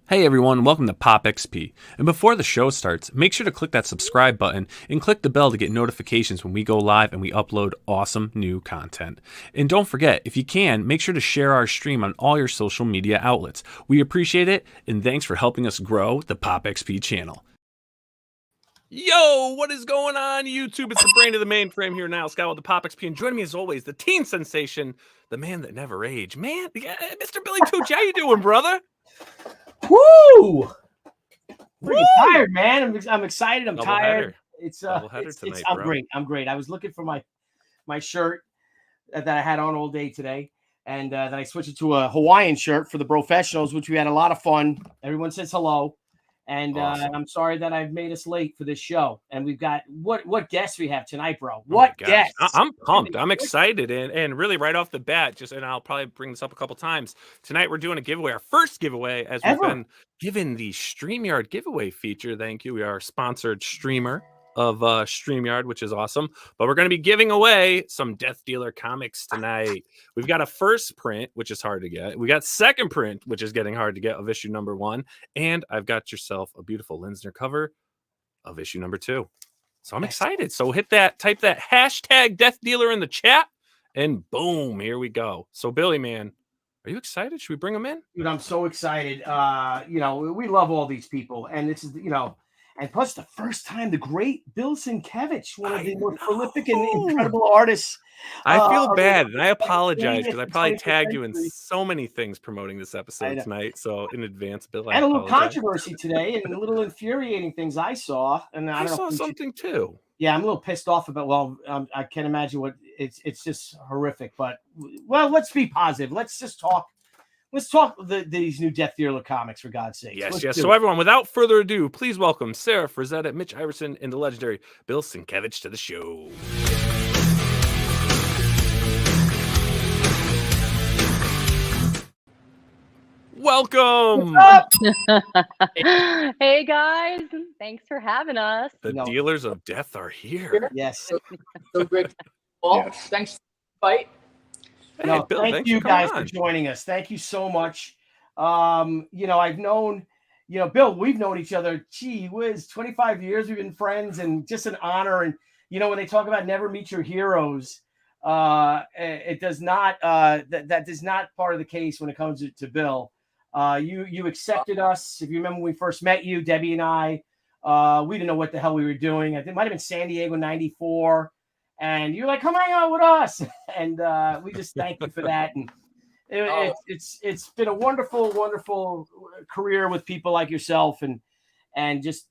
Hey everyone, welcome to Pop XP. And before the show starts, make sure to click that subscribe button and click the bell to get notifications when we go live and we upload awesome new content. And don't forget, if you can, make sure to share our stream on all your social media outlets. We appreciate it, and thanks for helping us grow the Pop XP channel. Yo, what is going on, YouTube? It's the brain of the mainframe here now, Scala with the Pop XP, and joining me as always, the teen sensation, the man that never aged. Man, Mr. Billy Tucci, how you doing, brother? Woo! Pretty tired, man. I'm excited. I'm tired. It's tonight, I'm great. I'm great. I was looking for my shirt that I had on all day today, and then I switched it to a Hawaiian shirt for the professionals, which we had a lot of fun. Everyone says hello, and awesome. I'm sorry that I've made us late for this show. And we've got what guests we have tonight, bro? What guests? I'm pumped. I'm excited, and really right off the bat, and I'll probably bring this up a couple times tonight. We're doing a giveaway, our first giveaway, as we've been given the StreamYard giveaway feature. Thank you. We are a sponsored streamer of StreamYard, which is awesome. But we're going to be giving away some Death Dealer comics tonight. We've got a first print, which is hard to get. We got second print, which is getting hard to get, of issue number 1. And I've got yourself a beautiful Linsner cover of issue number 2. So I'm excited. So type that hashtag Death Dealer in the chat, and boom, here we go. So Billy, man, are you excited? Should we bring them in? Dude, I'm so excited. We love all these people, and this is, and plus the first time the great Bill Sienkiewicz, one of the more prolific and incredible artists. I feel bad, and I apologize because I probably tagged you in so many things promoting this episode tonight. So in advance, Bill, and a little controversy today, and a little infuriating things I saw, and I saw something too. Yeah, I'm a little pissed off about. Well, I can't imagine what it's just horrific. But let's be positive. Let's just talk. Let's talk these new Death Dealer comics, for God's sake. Yes. So everyone, without further ado, please welcome Sara Frazetta, Mitch Iverson, and the legendary Bill Sienkiewicz to the show. Welcome. Hey guys, thanks for having us. The dealers of death are here. Yes. So great. Well, thanks for the fight. No, Bill, thank you guys for joining us. Thank you so much. I've known, Bill, we've known each other, gee whiz, 25 years. We've been friends, and just an honor. And, when they talk about never meet your heroes, it does not, that is not part of the case when it comes to Bill. You accepted us. If you remember when we first met you, Debbie and I, we didn't know what the hell we were doing. It might have been San Diego 94. And you're like, come hang out with us. And we just thank you for that. And it's been a wonderful, wonderful career with people like yourself, and just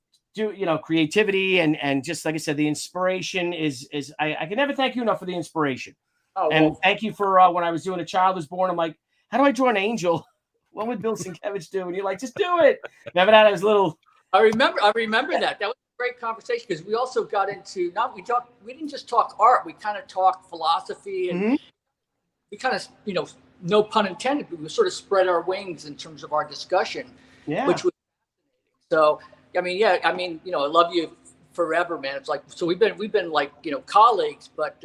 creativity and just like I said, the inspiration is I can never thank you enough for the inspiration. Thank you for when I was doing A Child Was Born. I'm like, how do I draw an angel? What would Bill Sienkiewicz do? And you're like, just do it. Remember that? I was little. I remember that. That was a great conversation because we also got into we didn't just talk art, we kind of talked philosophy, and we kind of, no pun intended, but we sort of spread our wings in terms of our discussion. Yeah. Which was so I love you forever, man. It's like, so we've been like, colleagues, but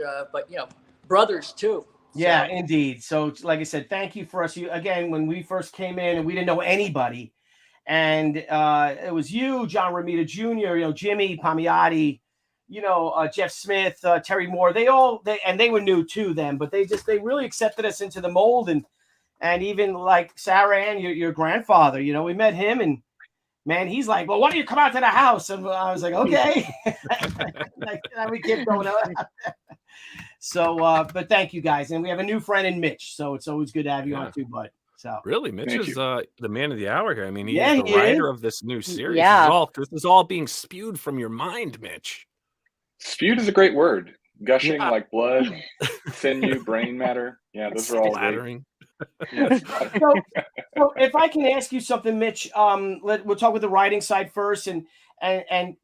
brothers too. Yeah, indeed. So like I said, thank you for us. Again, when we first came in and we didn't know anybody, and it was you, John Romita Jr., Jimmy Palmiotti, Jeff Smith, Terry Moore. They were new to them, but they really accepted us into the mold, and even like Sara and your grandfather, we met him, and man, he's like, well, why don't you come out to the house? And I was like, okay. We kept going out. So, but thank you guys, and we have a new friend in Mitch, so it's always good to have you on too, bud. So really, Mitch is the man of the hour here. I mean, he is the writer of this new series. Yeah, this is all being spewed from your mind, Mitch. Spewed is a great word. Gushing like blood, sinew, brain matter. Yeah, those are all splattering. Yes. So if I can ask you something, Mitch, we'll talk with the writing side first, and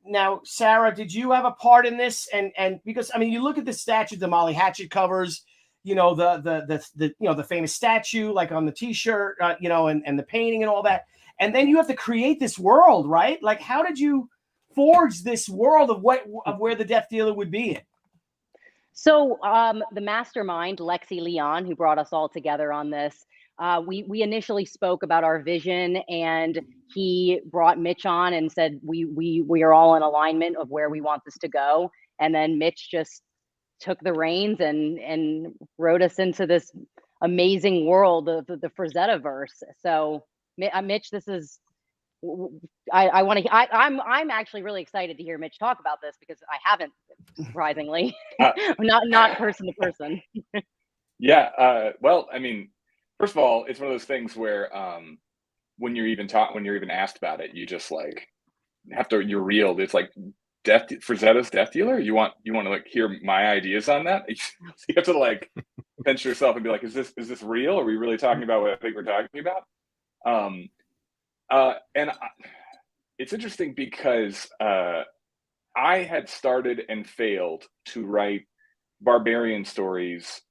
now, Sara, did you have a part in this? And because you look at the statue, the Molly Hatchet covers. The famous statue, like on the T-shirt, and the painting and all that. And then you have to create this world, right? Like, how did you forge this world of where the Death Dealer would be in? So the mastermind, Lexi Leon, who brought us all together on this, we initially spoke about our vision, and he brought Mitch on and said we are all in alignment of where we want this to go. And then Mitch just took the reins and wrote us into this amazing world of the Frazettaverse. So Mitch, this is, I'm actually really excited to hear Mitch talk about this, because I haven't, surprisingly, not person to person. Yeah. Well, I mean, first of all, it's one of those things where when you're even asked about it, you just like you're reeled. It's like Frazetta's Death Dealer. You want to like hear my ideas on that? You have to like pinch yourself and be like, is this real? Are we really talking about what I think we're talking about? It's interesting because I had started and failed to write barbarian stories,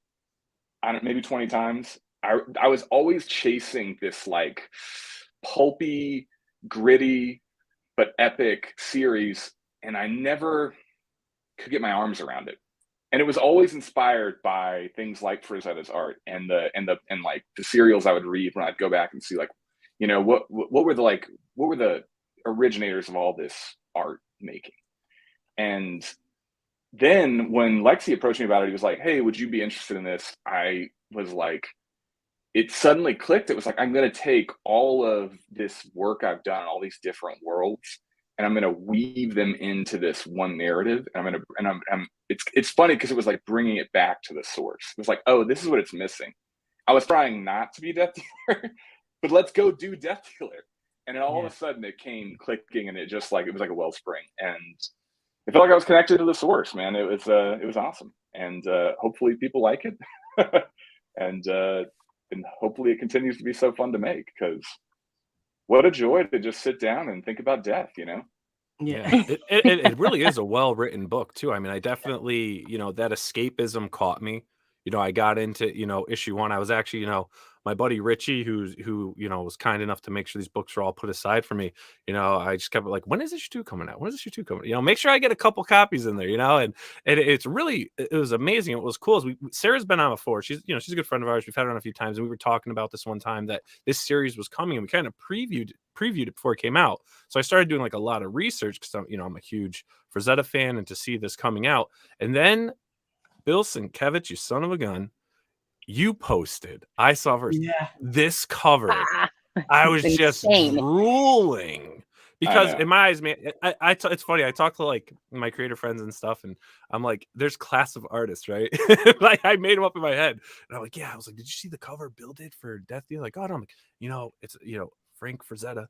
maybe 20 times. I was always chasing this like pulpy, gritty, but epic series, and I never could get my arms around it. And it was always inspired by things like Frazetta's art and like the serials I would read when I'd go back and see like, you know, what were the originators of all this art making. And then when Lexi approached me about it, he was like, hey, would you be interested in this? I was like, it suddenly clicked. It was like, I'm going to take all of this work I've done, all these different worlds, and I'm going to weave them into this one narrative. And it's funny because it was like bringing it back to the source. It was like, oh, this is what it's missing. I was trying not to be Death Dealer, but let's go do Death Dealer. And then all of a sudden it came clicking, and it was like a wellspring, and I felt like I was connected to the source, man. It was awesome. And hopefully people like it. And hopefully it continues to be so fun to make, because what a joy to just sit down and think about death, you know? Yeah, it really is a well-written book too. I mean, I definitely, that escapism caught me. I got into, issue 1. I was actually, my buddy Richie, who was kind enough to make sure these books were all put aside for me. I just kept like, when is issue 2 coming out? When is issue 2 coming? Make sure I get a couple copies in there, and it's really, it was amazing. What was cool is Sarah's been on before. She's a good friend of ours. We've had her on a few times, and we were talking about this one time that this series was coming, and we kind of previewed it before it came out. So I started doing like a lot of research because I'm a huge Frazetta fan, and to see this coming out, and then Bill Sienkiewicz, you son of a gun, you posted, I saw first, this cover. I was just drooling, because in my eyes, man, it's funny. I talk to like my creator friends and stuff, and I'm like, there's class of artists, right? Like I made them up in my head, and I'm like, yeah. I was like, did you see the cover Bill did for Death Dealer? Like, oh, no. I'm like, it's Frank Frazetta,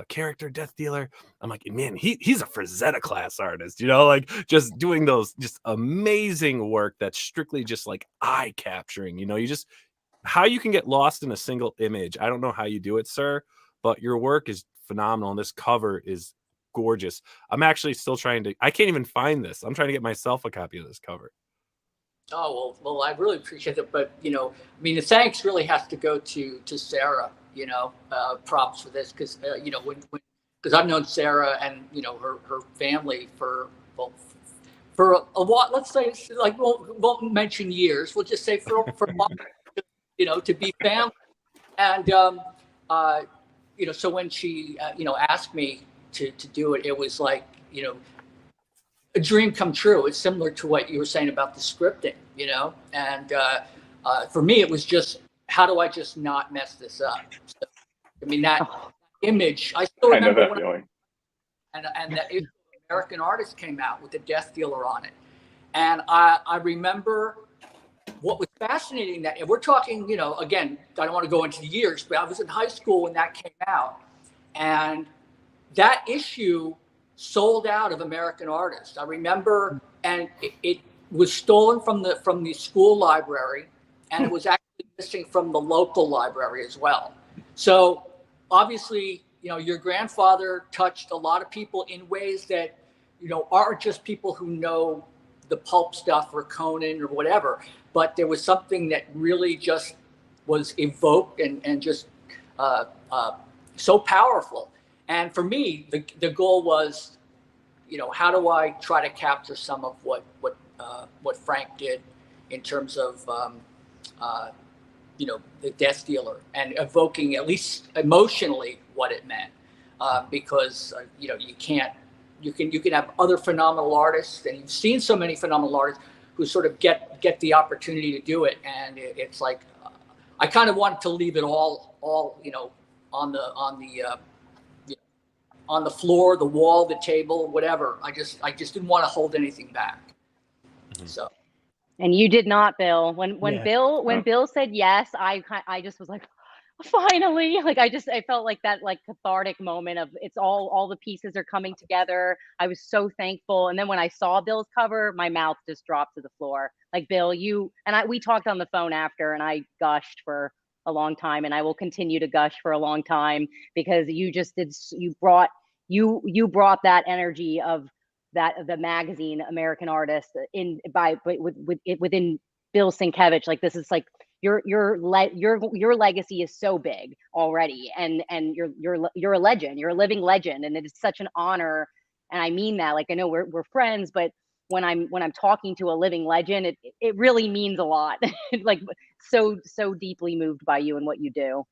character Death Dealer. I'm like, man, he's a Frazetta class artist, like just doing those just amazing work that's strictly just like eye capturing. You just, how you can get lost in a single image. I don't know how you do it, sir, but your work is phenomenal, and this cover is gorgeous. I'm actually still I can't even find this. I'm trying to get myself a copy of this cover. Oh, well, I really appreciate it. But, I mean, the thanks really has to go to Sara, props for this. Because, because I've known Sara and, her family for a while. Let's say, like, won't mention years. We'll just say for a while, to be family. And, so when she, asked me to do it, it was like, a dream come true. It's similar to what you were saying about the scripting, and for me, it was just, how do I just not mess this up? So, I mean, that image, I still remember I know that feeling. And that American Artist came out with the Death Dealer on it. And I remember what was fascinating, that, and we're talking, again, I don't want to go into the years, but I was in high school when that came out. And that issue sold out of American Artists. I remember, and it was stolen from the school library, and it was actually missing from the local library as well. So obviously, your grandfather touched a lot of people in ways that, aren't just people who know the pulp stuff or Conan or whatever, but there was something that really just was evoked and just so powerful. And for me, the goal was, how do I try to capture some of what Frank did in terms of the death dealer, and evoking at least emotionally what it meant, because you can have other phenomenal artists, and you've seen so many phenomenal artists who sort of get the opportunity to do it, and it's like I kind of wanted to leave it all on the floor, the wall, the table, whatever. I just didn't want to hold anything back. So. And you did not, Bill. When Bill said yes, I just was like, finally. Like I felt like that cathartic moment of it's all the pieces are coming together. I was so thankful. And then when I saw Bill's cover, my mouth just dropped to the floor. Like, Bill, we talked on the phone after, and I gushed for a long time, and I will continue to gush for a long time, because you brought that energy of the magazine American Artist within Bill Sienkiewicz. Like, this is like your legacy is so big already, and you're a legend. You're a living legend, and it is such an honor. And I mean that. Like, I know we're friends, but when I'm talking to a living legend, it really means a lot. Like, so deeply moved by you and what you do.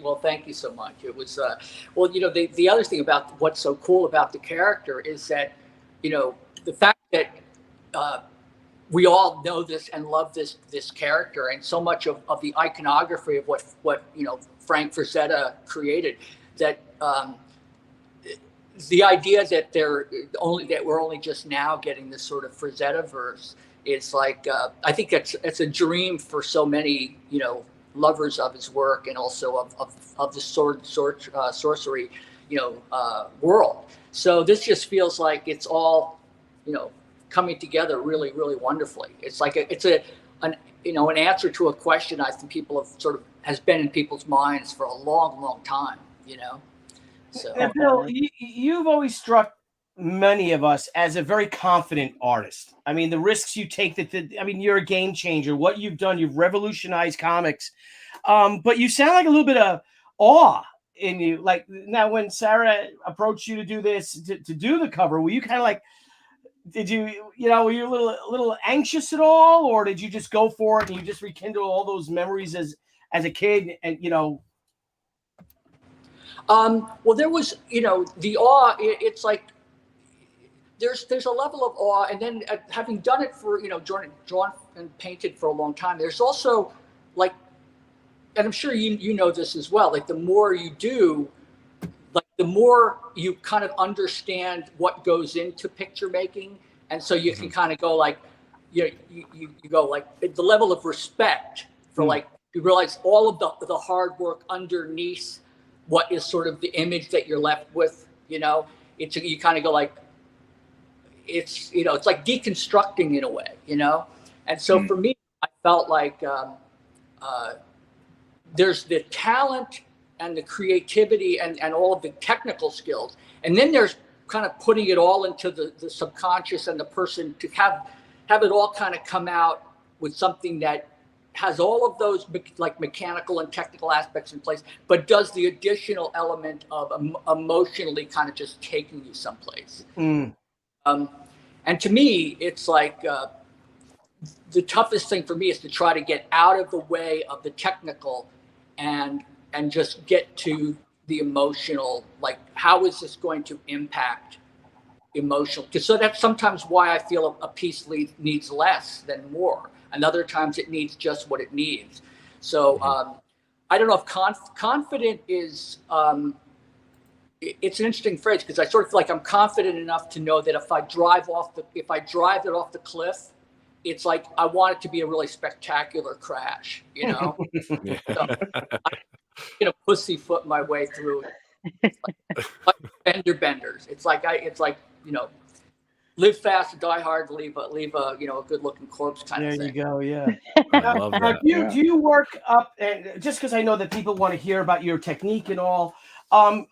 Well, thank you so much. It was, the other thing about what's so cool about the character is that, the fact that we all know this and love this character, and so much of the iconography of what Frank Frazetta created, that the idea that we're only just now getting this sort of Frazettaverse is like, I think it's a dream for so many, lovers of his work, and also of the sorcery, world. So this just feels like it's all, coming together really, really wonderfully. It's like an answer to a question I think has been in people's minds for a long, long time. So, Bill, you've always struck many of us as a very confident artist. I mean, the risks you take, you're a game changer. What you've done, you've revolutionized comics. But you sound like a little bit of awe in you. Like, now when Sara approached you to do this, to do the cover, were you kind of like, were you a little anxious at all, or did you just go for it and you just rekindle all those memories as a kid? And well, there was, the awe. It's like there's a level of awe, and then having done it for drawn and painted for a long time, there's also like, and I'm sure you know this as well, like the more you do, like the more you kind of understand what goes into picture making, and so you can kind of go like, you go like the level of respect for like, you realize all of the hard work underneath what is sort of the image that you're left with. You kind of go like, it's like deconstructing in a way, and so for me, I felt like there's the talent and the creativity and all of the technical skills, and then there's kind of putting it all into the subconscious and the person to have it all kind of come out with something that has all of those like mechanical and technical aspects in place, but does the additional element of emotionally kind of just taking you someplace. And to me, it's like the toughest thing for me is to try to get out of the way of the technical and just get to the emotional, like, how is this going to impact emotional? So that's sometimes why I feel a piece needs less than more. And other times it needs just what it needs. So I don't know if confident is, it's an interesting phrase, because I sort of feel like I'm confident enough to know that if I drive it off the cliff, it's like I want it to be a really spectacular crash, So I'm pussyfoot my way through it. Like fender benders. It's like live fast, die hard, leave a good looking corpse kind of thing. There you go. Yeah. I love that. Do you work up, and just because I know that people want to hear about your technique and all,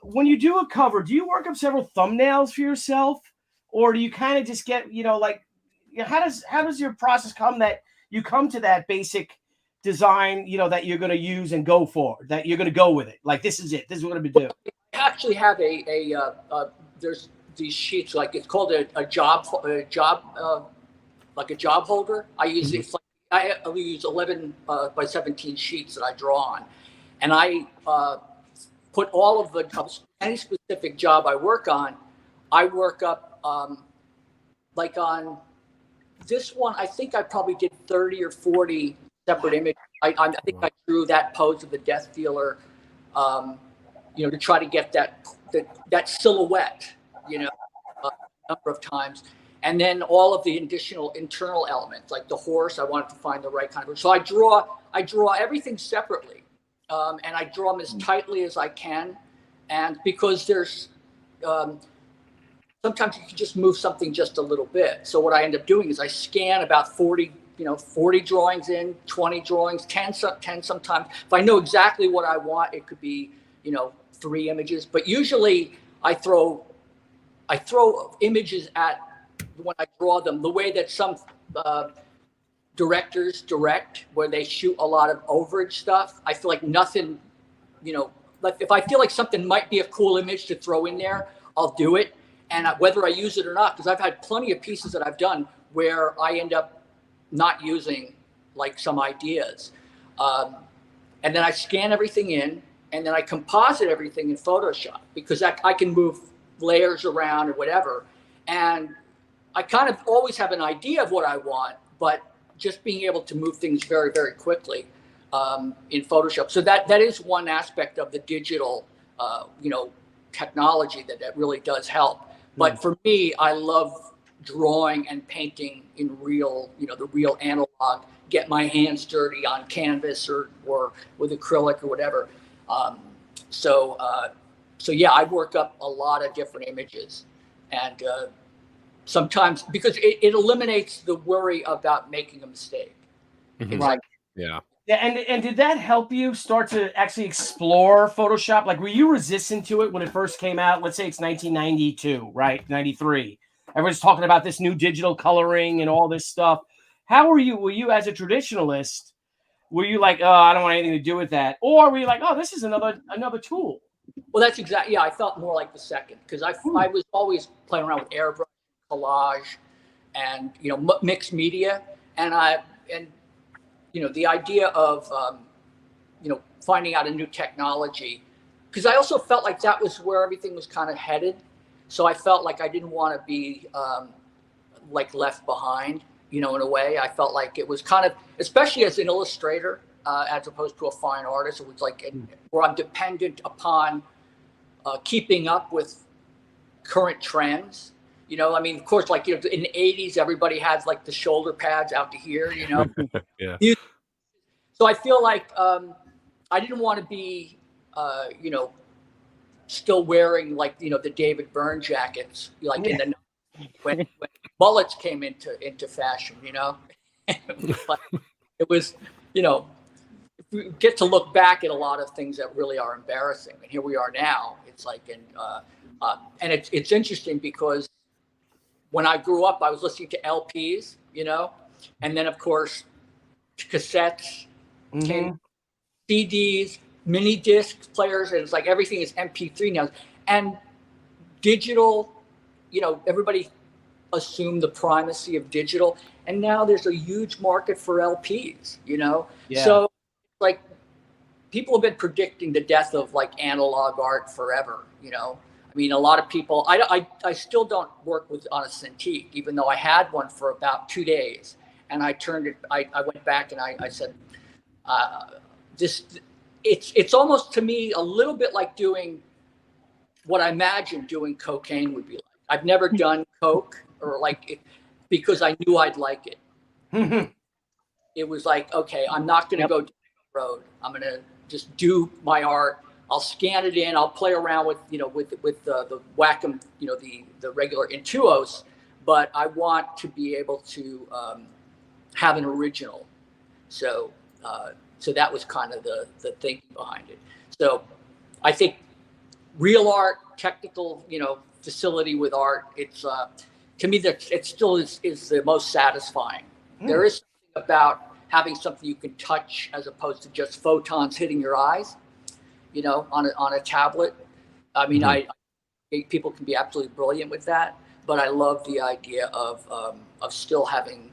when you do a cover, do you work up several thumbnails for yourself, or do you kind of just get, how does your process come that you come to that basic design, that you're going to use and go for, that you're going to go with it? Like, this is it. This is what I'm going to do. I actually have there's these sheets, like it's called a job like a job holder. I use it. I use 11 by 17 sheets that I draw on, and I put all of any specific job I work on. I work up like on this one. I think I probably did 30 or 40 separate images. I think I drew that pose of the death dealer, to try to get that silhouette, a number of times. And then all of the additional internal elements, like the horse, I wanted to find the right kind of. So I draw everything separately, and I draw them as tightly as I can. And because there's sometimes you can just move something just a little bit. So what I end up doing is I scan about 40 drawings in, 20 drawings, 10 sometimes. If I know exactly what I want, it could be 3 images. But usually I throw images at when I draw them the way that some directors direct, where they shoot a lot of overage stuff. I feel like nothing, like if I feel like something might be a cool image to throw in there, I'll do it. And whether I use it or not, because I've had plenty of pieces that I've done where I end up not using like some ideas. And then I scan everything in, and then I composite everything in Photoshop, because I can move layers around or whatever. And I kind of always have an idea of what I want, but just being able to move things very, very quickly in Photoshop. So that is one aspect of the digital, technology that really does help. But for me, I love drawing and painting in real, the real analog, get my hands dirty on canvas or with acrylic or whatever. So yeah, I work up a lot of different images, and sometimes because it eliminates the worry about making a mistake. Mm-hmm. Right. Yeah. Yeah, and did that help you start to actually explore Photoshop? Like, were you resistant to it when it first came out? Let's say it's 1992, right? 93. Everyone's talking about this new digital coloring and all this stuff. How were you? Were you as a traditionalist? Were you like, oh, I don't want anything to do with that, or were you like, oh, this is another tool? Well, that's exactly. Yeah, I felt more like the second, because I was always playing around with airbrush, collage, and mixed media, and the idea of finding out a new technology, because I also felt like that was where everything was kind of headed. So I felt like I didn't want to be like left behind, in a way. I felt like it was kind of, especially as an illustrator, as opposed to a fine artist, it was like where I'm dependent upon keeping up with current trends. I mean, of course, like, in the 80s, everybody has like the shoulder pads out to here, Yeah. So I feel like I didn't want to be, still wearing like, the David Byrne jackets, like in the when mullets came into fashion, But it was, if we get to look back at a lot of things that really are embarrassing, and here we are now. It's like, and it's interesting because when I grew up, I was listening to LPs, and then of course cassettes came, CDs, mini disc players, and it's like everything is MP3 now. And digital, everybody assumed the primacy of digital, and now there's a huge market for LPs, Yeah. So like people have been predicting the death of like analog art forever, I mean, a lot of people, I still don't work on a Cintiq, even though I had one for about 2 days. And I turned it, I went back and I said, it's almost to me a little bit like doing what I imagined doing cocaine would be like. I've never done coke or because I knew I'd like it. It was like, okay, I'm not going to go down the road. I'm going to just do my art. I'll scan it in. I'll play around with the Wacom, the regular Intuos, but I want to be able to have an original. So that was kind of the thinking behind it. So I think real art, technical, facility with art, it's to me that it still is the most satisfying. There is something about having something you can touch as opposed to just photons hitting your eyes. On a tablet. I mean, I people can be absolutely brilliant with that, but I love the idea of still having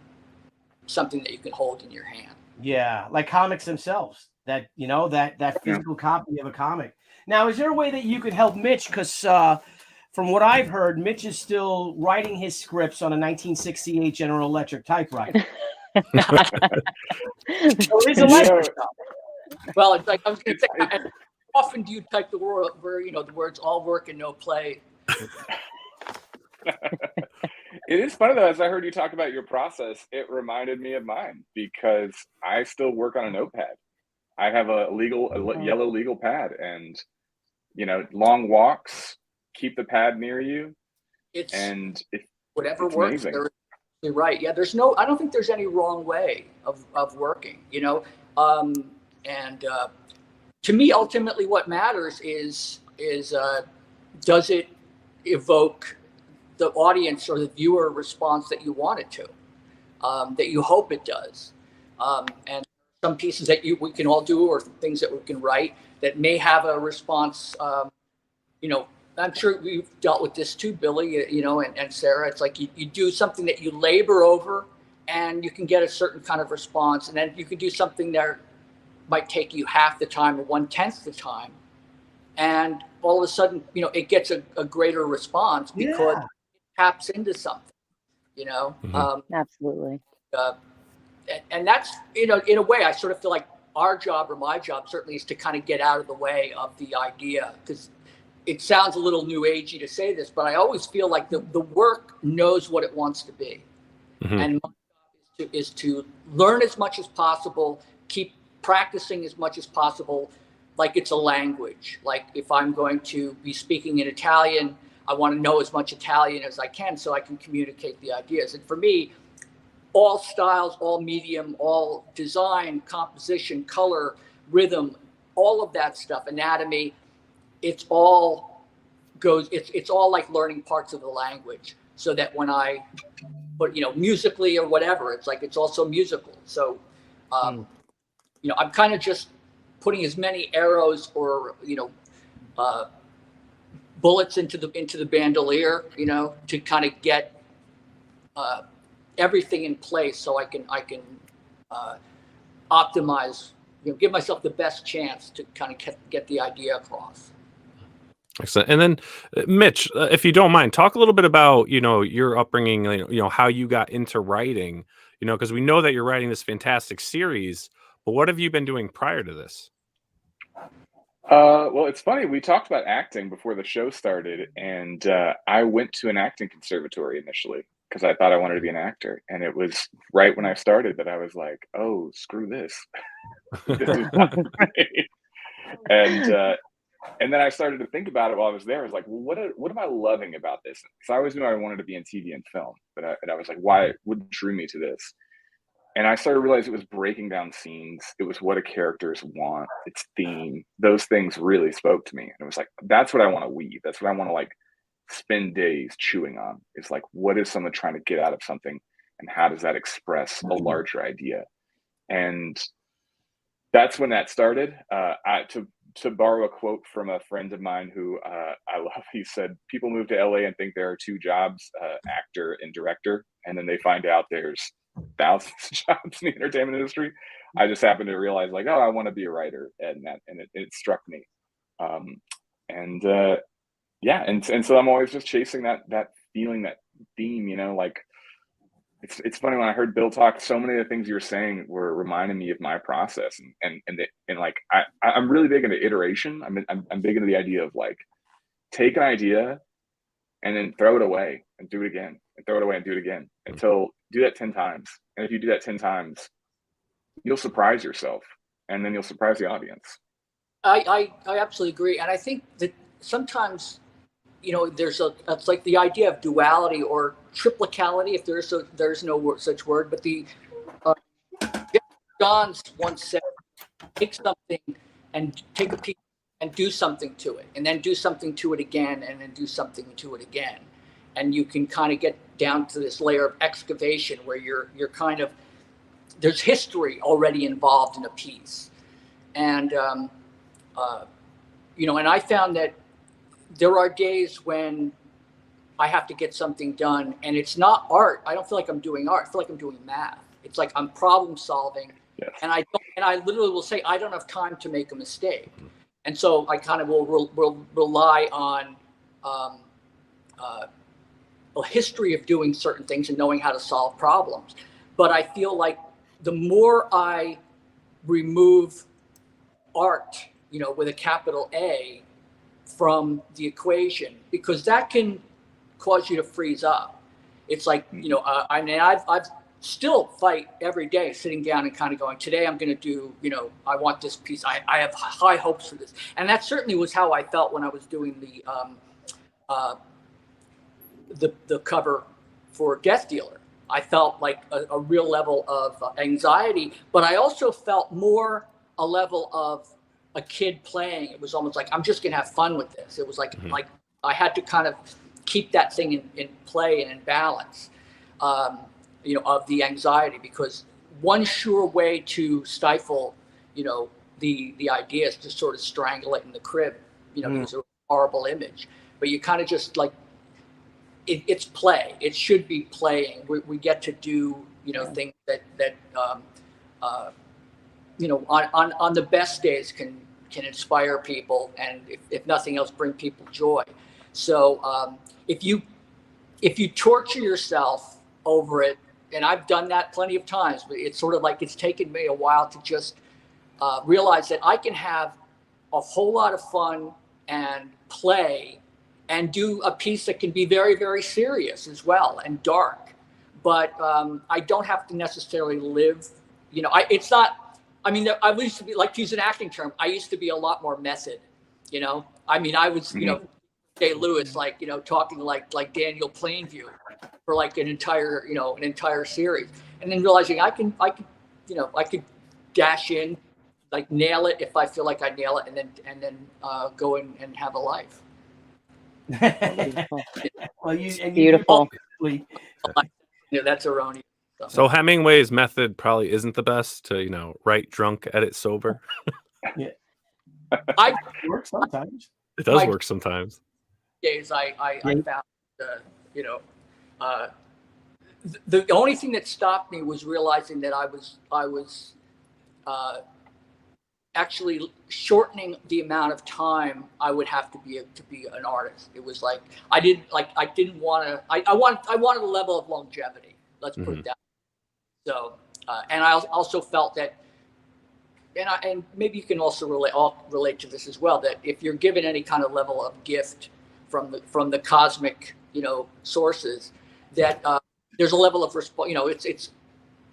something that you can hold in your hand. Yeah, like comics themselves. That that physical copy of a comic. Now, is there a way that you could help Mitch? Because from what I've heard, Mitch is still writing his scripts on a 1968 General Electric typewriter. So it is electric stuff. Well, it's like I was going to say, how often do you type the word where the words all work and no play? It is funny though, as I heard you talk about your process, it reminded me of mine because I still work on a notepad. I have a yellow legal pad, and long walks, keep the pad near you. Whatever works. You're right. Yeah, I don't think there's any wrong way of working, and to me, ultimately what matters is does it evoke the audience or the viewer response that you want it to, that you hope it does. And some pieces that we can all do, or things that we can write that may have a response. I'm sure we've dealt with this too, Billy, and Sarah. It's like you do something that you labor over and you can get a certain kind of response. And then you can do something that might take you half the time or 1/10 the time. And all of a sudden, it gets a greater response because it taps into something, Absolutely. And that's, in a way, I sort of feel like our job, or my job certainly, is to kind of get out of the way of the idea, because it sounds a little new agey to say this, but I always feel like the work knows what it wants to be. Mm-hmm. And my job is to learn as much as possible, keep practicing as much as possible, like it's a language. Like if I'm going to be speaking in Italian, I want to know as much Italian as I can so I can communicate the ideas. And for me, all styles, all medium, all design, composition, color, rhythm, all of that stuff, anatomy, it's all like learning parts of the language, so that when I put, musically or whatever, it's like it's also musical. So, I'm kind of just putting as many arrows or bullets into the bandolier, to kind of get everything in place, so I can optimize, give myself the best chance to kind of get the idea across. Excellent. And then, Mitch, if you don't mind, talk a little bit about your upbringing, how you got into writing, because we know that you're writing this fantastic series, but what have you been doing prior to this? Well, it's funny. We talked about acting before the show started, and I went to an acting conservatory initially because I thought I wanted to be an actor. And it was right when I started that I was like, oh, screw this. This is not for me. And then I started to think about it while I was there. I was like, well, what am I loving about this? Because I always knew I wanted to be in TV and film, but I was like, what drew me to this? And I started to realize it was breaking down scenes. It was what a characters want, its theme. Those things really spoke to me. And it was like, that's what I want to weave. That's what I want to spend days chewing on. It's like, what is someone trying to get out of something? And how does that express a larger idea? And that's when that started. To borrow a quote from a friend of mine who I love, he said, people move to LA and think there are two jobs, actor and director. And then they find out there's thousands of jobs in the entertainment industry. I just happened to realize I want to be a writer, and it struck me. And so I'm always just chasing that feeling, that theme, it's funny when I heard Bill talk, so many of the things you were saying were reminding me of my process, and I'm really big into iteration. I'm big into the idea of take an idea and then throw it away and do it again, and throw it away and do it again, until do that 10 times. And if you do that 10 times, you'll surprise yourself, and then you'll surprise the audience. I absolutely agree. And I think that sometimes, it's like the idea of duality or triplicality, if there's no such word, but the Johns once said, take something and take a piece and do something to it, and then do something to it again, and then do something to it again. And you can kind of get down to this layer of excavation where you're kind of, there's history already involved in a piece. And, and I found that there are days when I have to get something done, and it's not art. I don't feel like I'm doing art. I feel like I'm doing math. It's like I'm problem solving. Yes. And I literally will say, I don't have time to make a mistake. And so I kind of will rely on a history of doing certain things and knowing how to solve problems. But I feel like the more I remove art, with a capital A, from the equation, because that can cause you to freeze up. It's like, I've still fight every day, sitting down and kind of going, today I'm going to do, I want this piece. I have high hopes for this. And that certainly was how I felt when I was doing the cover for Death Dealer. I felt like a real level of anxiety, but I also felt more a level of a kid playing. It was almost like, I'm just going to have fun with this. It was like, like I had to kind of keep that thing in play and in balance, of the anxiety, because one sure way to stifle, the idea is to sort of strangle it in the crib, because it's a horrible image, but you kind of just like, it's play. It should be playing. We get to do, things that on the best days can inspire people, and if nothing else, bring people joy. So if you torture yourself over it, and I've done that plenty of times, but it's sort of like it's taken me a while to just realize that I can have a whole lot of fun and play and do a piece that can be very, very serious as well and dark. But I don't have to necessarily live, it's not, I used to be, like, to use an acting term, I used to be a lot more method, I was, Day Lewis, like, talking like Daniel Plainview for like an entire series. And then realizing I could dash in, like nail it if I feel like I nail it, and then go in and have a life. Well, beautiful. That's erroneous. So Hemingway's method probably isn't the best to, write drunk, edit sober. Yeah. It works sometimes. It does work sometimes. Days I found, the only thing that stopped me was realizing that I was actually shortening the amount of time I would have to be an artist. It was like I wanted a level of longevity. Let's put it that way. So and I also felt that, and maybe you can also relate to this as well, that if you're given any kind of level of gift from the cosmic sources, that there's a level of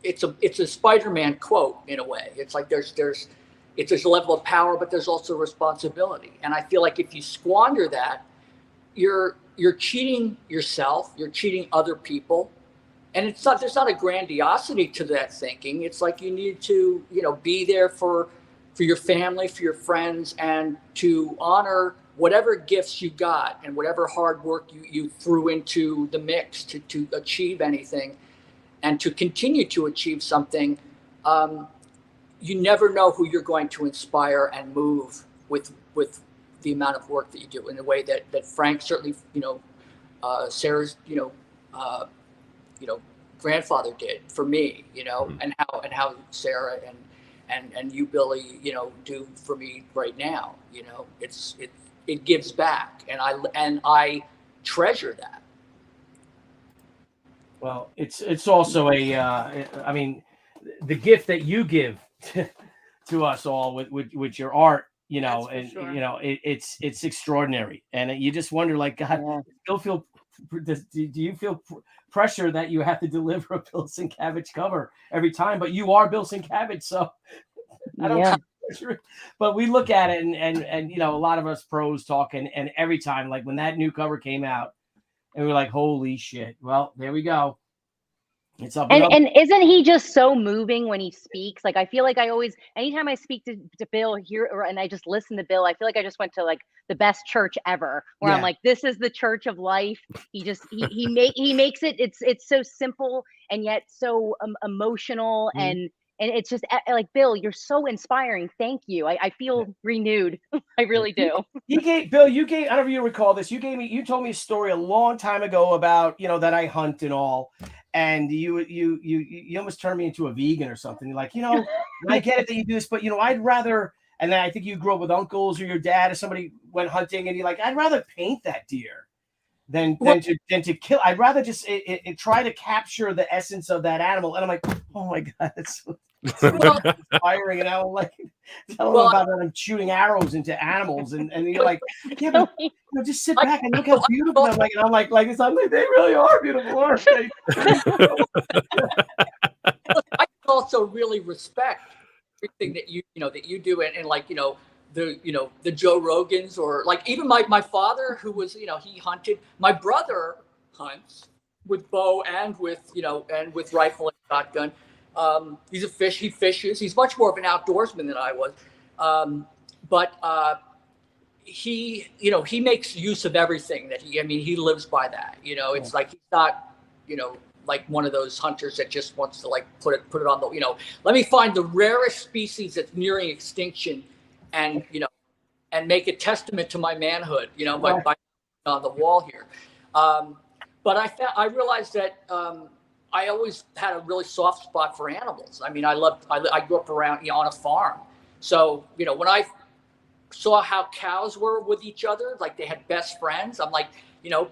it's a Spider-Man quote in a way. It's like there's a level of power, but there's also responsibility. And I feel like if you squander that, you're cheating yourself, you're cheating other people. And there's not a grandiosity to that thinking. It's like you need to, be there for your family, for your friends, and to honor whatever gifts you got and whatever hard work you threw into the mix to achieve anything and to continue to achieve something. You never know who you're going to inspire and move with the amount of work that you do, in a way that Frank certainly, Sarah's, grandfather did for me, and how Sarah and you, Billy, do for me right now. It gives back, and I treasure that. Well, it's also the gift that you give to us all with your art, it's extraordinary, and you just wonder, like, God, do you feel pressure that you have to deliver a Bill Sienkiewicz cover every time? But you are Bill Sienkiewicz, so I don't know. But we look at it and a lot of us pros talking, and every time, like when that new cover came out, and we're like, holy shit. Well, there we go. It's up and isn't he just so moving when he speaks? Like, I feel like anytime I speak to Bill here, and I just listen to Bill, I feel like I just went to like the best church ever, where I'm like, this is the church of life. He makes it. It's so simple and yet so emotional, and and it's just like, Bill, you're so inspiring. Thank you. I feel renewed. I really do. Bill, I don't know if you recall this. You told me a story a long time ago about, that I hunt and all. And you almost turned me into a vegan or something. You're like, I get it that you do this, but I'd rather, and then I think you grew up with uncles or your dad or somebody went hunting and you're like, I'd rather paint that deer than to kill. I'd rather just try to capture the essence of that animal. And I'm like, oh my God, it's so inspiring. And I'm like, telling them about that I'm shooting arrows into animals, and you're like, yeah, but just sit back and look how beautiful. I'm like, they really are beautiful, aren't they? I also really respect everything that you do, and like the Joe Rogans, or like even my father, who was he hunted. My brother hunts with bow and with rifle and shotgun. He's a fish. He fishes. He's much more of an outdoorsman than I was. But he makes use of everything that he lives by that. It's like he's not, like one of those hunters that just wants to like put it on the, let me find the rarest species that's nearing extinction and make a testament to my manhood, by on the wall here. But I realized that, I always had a really soft spot for animals. I grew up around, on a farm. So, when I saw how cows were with each other, like they had best friends, I'm like,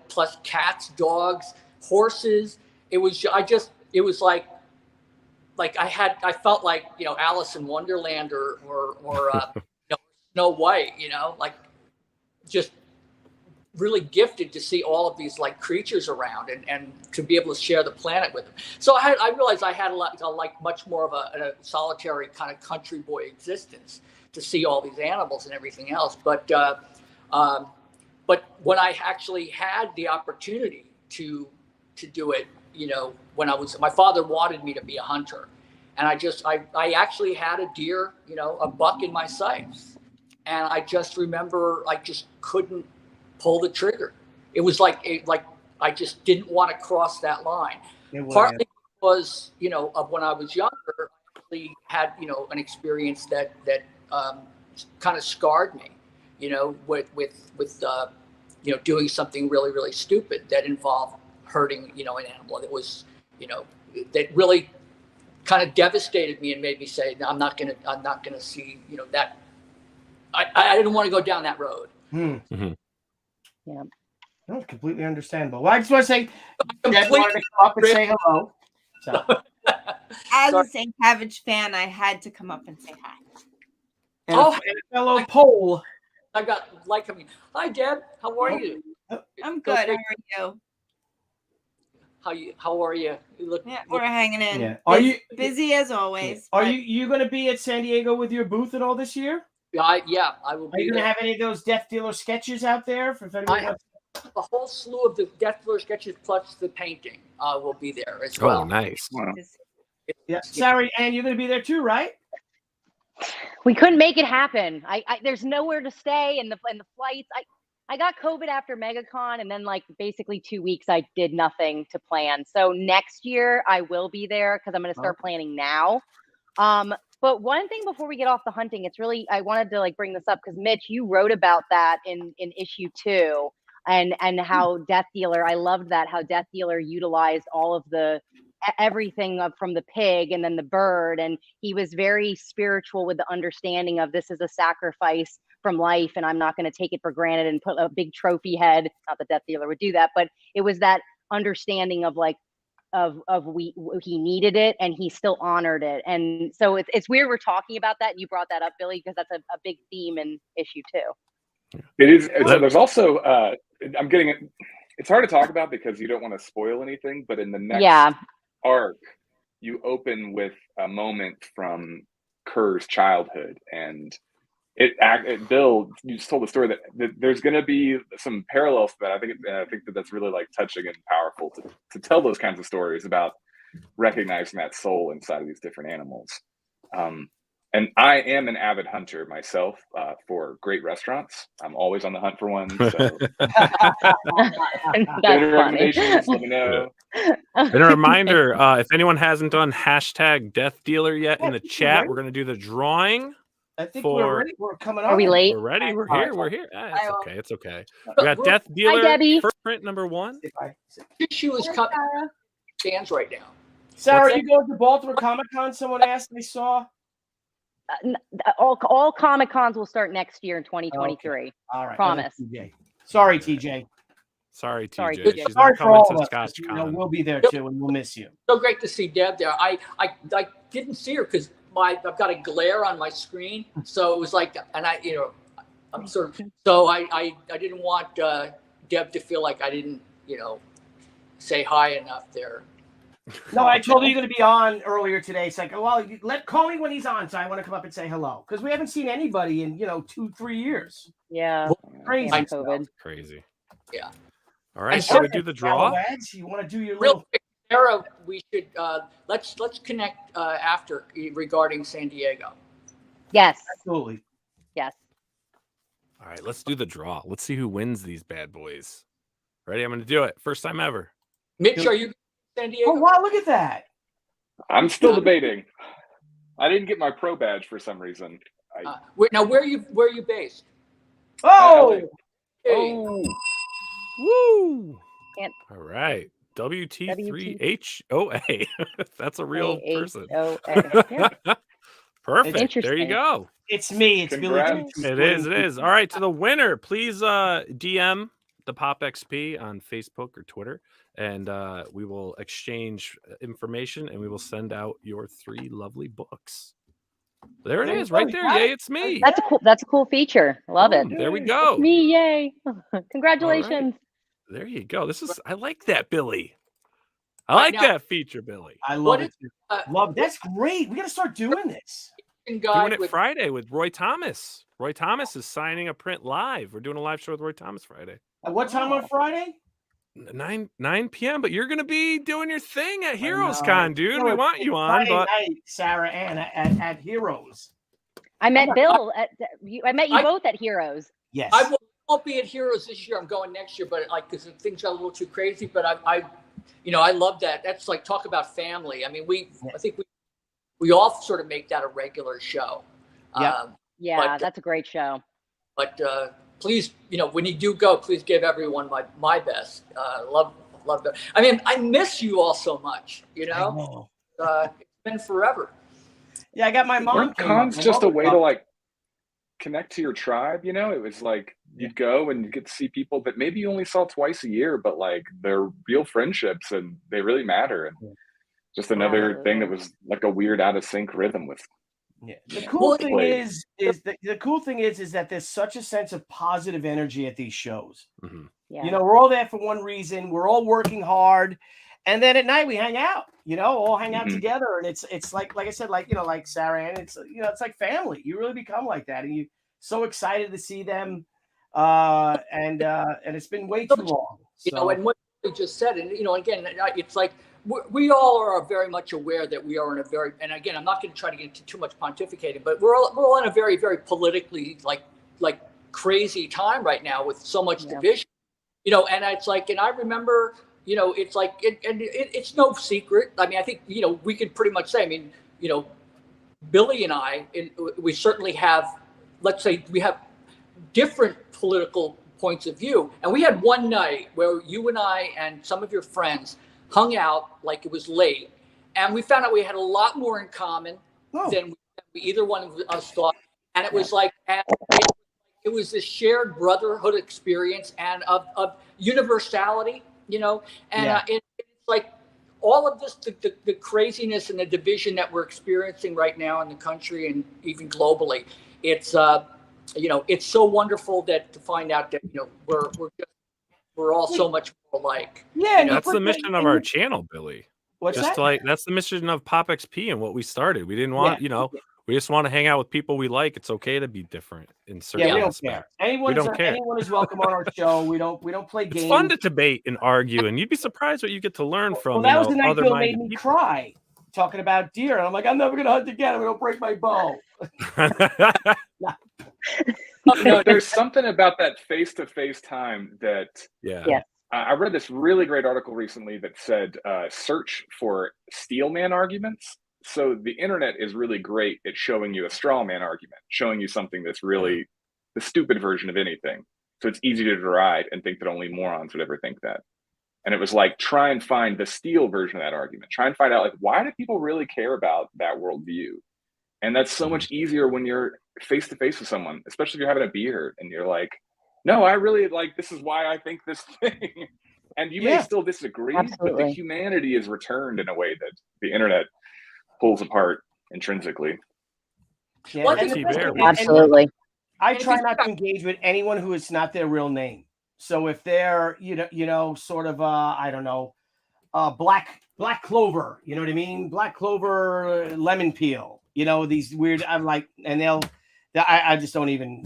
plus cats, dogs, horses. It was like I felt like, Alice in Wonderland or Snow White, like just really gifted to see all of these like creatures around and to be able to share the planet with them. So I realized I had much more of a solitary kind of country boy existence to see all these animals and everything else. But when I actually had the opportunity to do it, when my father wanted me to be a hunter, and I actually had a deer, a buck in my sights, and I just remember I just couldn't pull the trigger. It was like I just didn't want to cross that line. Partly because of when I was younger, I actually had an experience that kind of scarred me, with doing something really, really stupid that involved hurting an animal that was that really kind of devastated me and made me say, no, I'm not gonna see that. I didn't want to go down that road. Mm-hmm. Yeah, no, completely understandable. Well, I just want to say, Deb wanted to come up and say hello. So. As a Sienkiewicz fan, I had to come up and say hi. And a fellow Pole. I got hi, Deb. How are you? I'm good. How are you? How are you? You look. Yeah, we're hanging in. Yeah. Are you busy as always? Are you going to be at San Diego with your booth at all this year? I will be. Are you going to have any of those Death Dealer sketches out there? I have a whole slew of the Death Dealer sketches plus the painting will be there as well. Oh, nice. Wow. Yeah, Sara, and you're going to be there too, right? We couldn't make it happen. There's nowhere to stay, and the flights. I got COVID after MegaCon, and then like basically 2 weeks I did nothing to plan. So next year I will be there because I'm going to start planning now. But one thing before we get off the hunting, it's really, I wanted to like bring this up because Mitch, you wrote about that in issue 2 and how Death Dealer, I loved that, how Death Dealer utilized all of everything from the pig and then the bird. And he was very spiritual with the understanding of this is a sacrifice from life and I'm not going to take it for granted and put a big trophy head. Not that Death Dealer would do that, but it was that understanding of like, he needed it and he still honored it. And so it's weird we're talking about that and you brought that up, Billy, because that's a big theme in issue 2. It is. There's also I'm getting it. It's hard to talk about because you don't want to spoil anything, but in the next arc you open with a moment from Kerr's childhood, and Bill, you just told the story that there's going to be some parallels to that. I think that's really like touching and powerful to tell those kinds of stories about recognizing that soul inside of these different animals. And And I am an avid hunter myself for great restaurants. I'm always on the hunt for one. So That's recommendations, let me know. And a reminder, if anyone hasn't done hashtag Death Dealer yet in the chat, we're going to do the drawing. I think we're ready. We're coming on. Are we late? We're ready. We're here. We're here. It's okay. It's okay. But We got Death Dealer. Hi, Debbie. First print number 1. She was coming. Stands right now. Sarah, you go to Baltimore Comic-Con? Someone asked. I saw. All Comic Cons will start next year in 2023. Okay. All right. Promise. Sorry, TJ. Sorry, TJ. Sorry, TJ. She's Sorry not for coming all to of us. Scotch You know, Con. we'll be there too, and we'll miss you. So great to see Deb there. I didn't see her because I've got a glare on my screen, so it was like, and I'm sort of, so I didn't want Deb to feel like I didn't say hi enough there. No, I told her you're going to be on earlier today. It's like, well, call me when he's on, so I want to come up and say hello because we haven't seen anybody in 2-3 years. Yeah. Crazy. COVID. Crazy. Yeah. All right. So we do the draw. You want to do your Real quick, Sarah, we should let's connect after regarding San Diego. Yes. Absolutely. Yes. All right. Let's do the draw. Let's see who wins these bad boys. Ready? I'm going to do it. First time ever. Mitch, are you San Diego? Oh wow! Look at that. I'm still debating. I didn't get my pro badge for some reason. Now, where are you based? Oh. Hey. Woo! Can't- All right. WT3HOA. That's a real person. Yeah. Perfect. Interesting. There you go. It's me. It's Congrats. Billy. It is. It is. All right. To the winner, please DM the Pop XP on Facebook or Twitter, and we will exchange information and we will send out your 3 lovely books. There it is, right there. Yay, it's me. That's a cool feature. Love it. There we go. It's me, yay. Congratulations. There you go. I like that, Billy. I like that feature, Billy. I love it. Love. That's great. We got to start doing this. Doing it Friday with Roy Thomas. Roy Thomas is signing a print live. We're doing a live show with Roy Thomas Friday. At what time on Friday? 9 p.m. But you're gonna be doing your thing at Heroes Con, dude. We want you on, Friday but night, Sarah Ann at Heroes. I met Bill I met you both at Heroes. Yes. I won't be at Heroes this year. I'm going next year, but because things got a little too crazy. But I love that. That's like talk about family. I mean, I think we all sort of make that a regular show. Yeah, that's a great show. But please, when you do go, please give everyone my best. Love that. I mean, I miss you all so much. It's been forever. Yeah, I got my mom. Con's just a way to like connect to your tribe. It was like you'd go and you get to see people that maybe you only saw twice a year, but like they're real friendships and they really matter. And just another thing that was like a weird out of sync rhythm with. Yeah. The cool thing is that there's such a sense of positive energy at these shows. Mm-hmm. Yeah. We're all there for one reason. We're all working hard, and then at night we hang out. All hang out together, and it's like I said, like Sarah Ann. It's it's like family. You really become like that, and you're so excited to see them. And it's been way too long. And what you just said, and again, it's like. We all are very much aware that we are in a very, and again, I'm not going to try to get into too much pontificating, but we're all in a very, very politically like crazy time right now with so much division, and it's like, and I remember, it's like, it's no secret. I mean, I think, we could pretty much say, I mean, Billy and I, we certainly have, let's say we have different political points of view. And we had one night where you and I and some of your friends hung out like it was late, and we found out we had a lot more in common than we either one of us thought. And it was like it was this shared brotherhood experience and of universality, and it's like all of this, the craziness and the division that we're experiencing right now in the country and even globally. It's it's so wonderful that to find out that we're all so much more alike. Yeah, that's the mission of our channel, Billy. What's just that? like that's the mission of Pop XP and what we started. We didn't want, we just want to hang out with people we like. It's okay to be different in certain we don't aspects. care. Anyone is welcome on our show. We don't play games. It's fun to debate and argue, and you'd be surprised what you get to learn from. Well, that was the night Bill made me cry. talking about deer, and I'm like, I'm never gonna hunt again. I'm gonna break my bow. There's something about that face-to-face time that I read this really great article recently that said search for steel man arguments. So the internet is really great at showing you a straw man argument, showing you something that's really the stupid version of anything. So it's easy to deride and think that only morons would ever think that. And it was like, try and find the steel version of that argument. Try and find out, like, why do people really care about that worldview? And that's so much easier when you're face to face with someone, especially if you're having a beer and you're like, no, I really like, this is why I think this thing. And you may still disagree, but the humanity is returned in a way that the internet pulls apart intrinsically. Yeah, absolutely. I try not to engage with anyone who is not their real name. So if they're, sort of, I don't know, black clover, you know what I mean? Black clover, lemon peel, these weird, I'm like, and I just don't even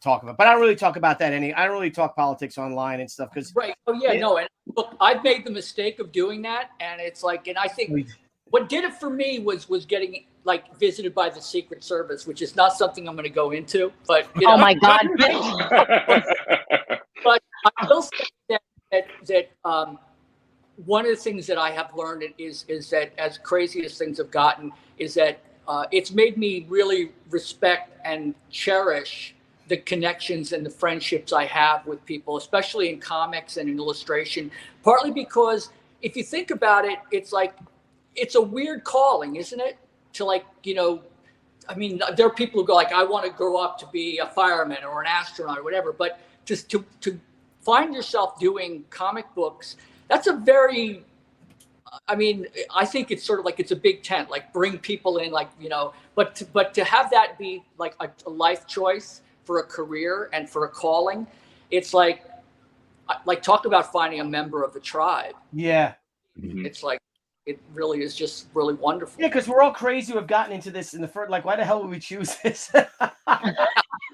talk about, but I don't really talk about that I don't really talk politics online and stuff. Right. Oh yeah, no. And look, I've made the mistake of doing that. And it's like, and I think what did it for me was getting like visited by the Secret Service, which is not something I'm going to go into, but oh my God. But I will say that one of the things that I have learned is that, as crazy as things have gotten, is that it's made me really respect and cherish the connections and the friendships I have with people, especially in comics and in illustration, partly because if you think about it, it's like, it's a weird calling, isn't it? To like, I mean, there are people who go like, I want to grow up to be a fireman or an astronaut or whatever, but just to find yourself doing comic books, that's a very, I mean, I think it's sort of like, it's a big tent, like bring people in, like, but to have that be like a life choice for a career and for a calling, it's like talk about finding a member of the tribe. Yeah. It's like, it really is just really wonderful. Yeah, because we're all crazy who have gotten into this in the first, like, why the hell would we choose this? Well,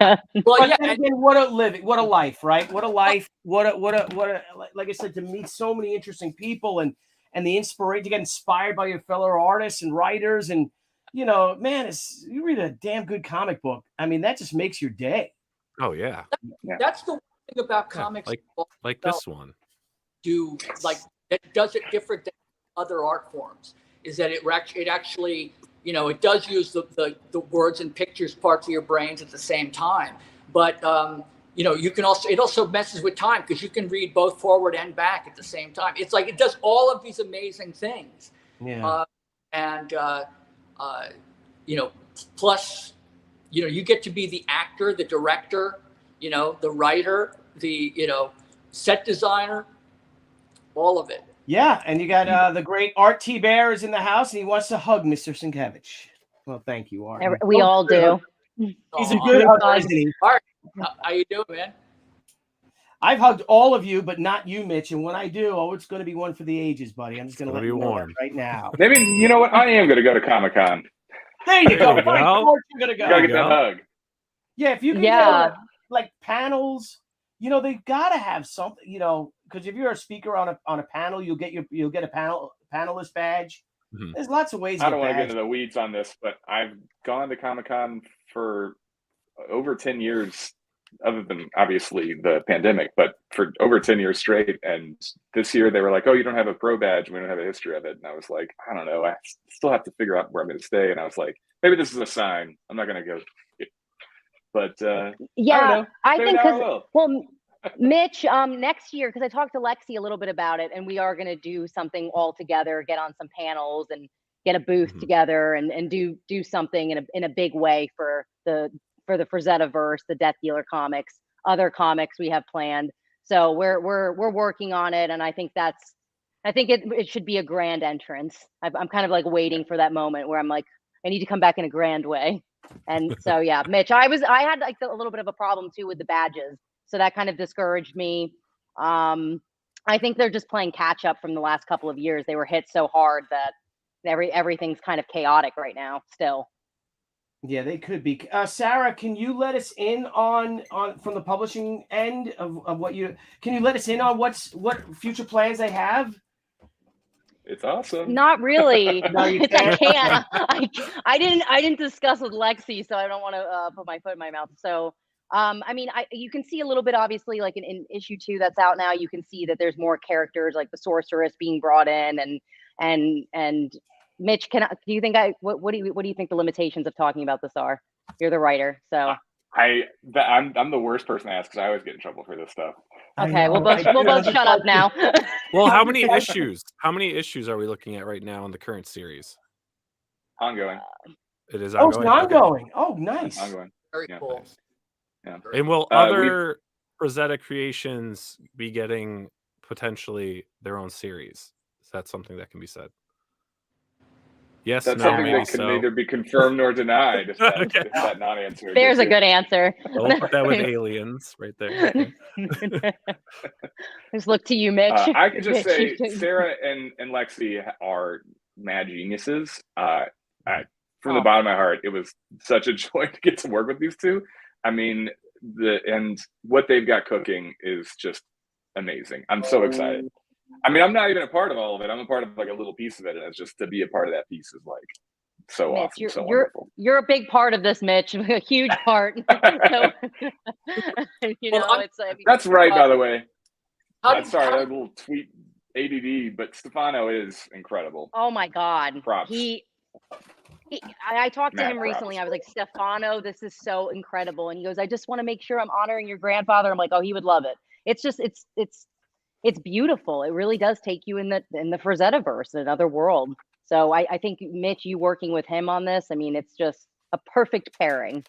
yeah. And again, what a living, what a life, right? What a life, what a, like I said, to meet so many interesting people and the inspiration, to get inspired by your fellow artists and writers. And, man, you read a damn good comic book. I mean, that just makes your day. Oh, yeah. That's the thing about comics. Like this one. It does it different than other art forms, is that it actually, it does use the words and pictures parts of your brains at the same time. But, you can also, it also messes with time because you can read both forward and back at the same time. It's like, it does all of these amazing things. Yeah. Plus, you get to be the actor, the director, the writer, the, set designer, all of it. Yeah, and you got the great Art T. Bear is in the house, and he wants to hug Mr. Sienkiewicz. Well, thank you, Art. We all do. He's a good hugger, isn't he? Art, how you doing, man? I've hugged all of you, but not you, Mitch. And when I do, it's going to be one for the ages, buddy. I'm just going to let you know that right now. Maybe, you know what? I am going to go to Comic-Con. There you go. Of course you're going to go. You got to get that hug. Yeah, if you can get like panels, they've got to have something, because if you're a speaker on a panel, you'll get a panelist badge. Mm-hmm. There's lots of ways. I don't want to get into the weeds on this, but I've gone to Comic-Con for over 10 years, other than obviously the pandemic, but for over 10 years straight. And this year they were like, oh, you don't have a pro badge. We don't have a history of it. And I was like, I don't know. I still have to figure out where I'm going to stay. And I was like, maybe this is a sign. I'm not going to go. But I think well, Mitch, next year, because I talked to Lexi a little bit about it, and we are going to do something all together, get on some panels and get a booth together and do something in a big way for the Frazettaverse, the Death Dealer comics, other comics we have planned. So we're working on it, and I think it should be a grand entrance. I'm kind of like waiting for that moment where I'm like, I need to come back in a grand way. And so yeah, Mitch, I had like a little bit of a problem too with the badges, so that kind of discouraged me. I think they're just playing catch up from the last couple of years. They were hit so hard that everything's kind of chaotic right now still. Yeah, they could be. Sara, can you let us in on from the publishing end of what can you let us in on what future plans they have? It's awesome. Not really. No, you I can't. I didn't discuss with Lexi, so I don't want to put my foot in my mouth. So, I mean, you can see a little bit, obviously, like in issue 2 that's out now. You can see that there's more characters, like the sorceress being brought in, and Mitch, do you think what do you think the limitations of talking about this are? You're the writer, so. I'm the worst person to ask because I always get in trouble for this stuff. Okay, we'll both shut up now. Well, how many issues? How many issues are we looking at right now in the current series? Ongoing. It is Oh, ongoing. it's ongoing. Okay. Oh, nice. Ongoing. Very cool. Nice. Yeah. And will other Frazetta creations be getting potentially their own series? Is that something that can be said? Yes, that's no, something maybe that can so. neither be confirmed nor denied. If Okay. if that non-answer. There's a good answer. I'll put that with aliens right there. Okay. Just look to you, Mitch. I could just say Sarah and Lexi are mad geniuses. From the bottom of my heart, it was such a joy to get to work with these two. I mean, and what they've got cooking is just amazing. I'm so excited. I mean, I'm not even a part of all of it. I'm a part of like a little piece of it, and it's just to be a part of that piece is like so Mitch, awesome, so wonderful. You're a big part of this, Mitch. A huge part. So, that's right, by the way. Sorry, a little tweet ADD, but Stefano is incredible. Oh my God, props. I talked to him props. recently. I was like, Stefano, this is so incredible, and he goes, I just want to make sure I'm honoring your grandfather. I'm like, oh, he would love it. It's just it's beautiful. It really does take you in the Frazettaverse, another world. So I think Mitch, you working with him on this, I mean, it's just a perfect pairing.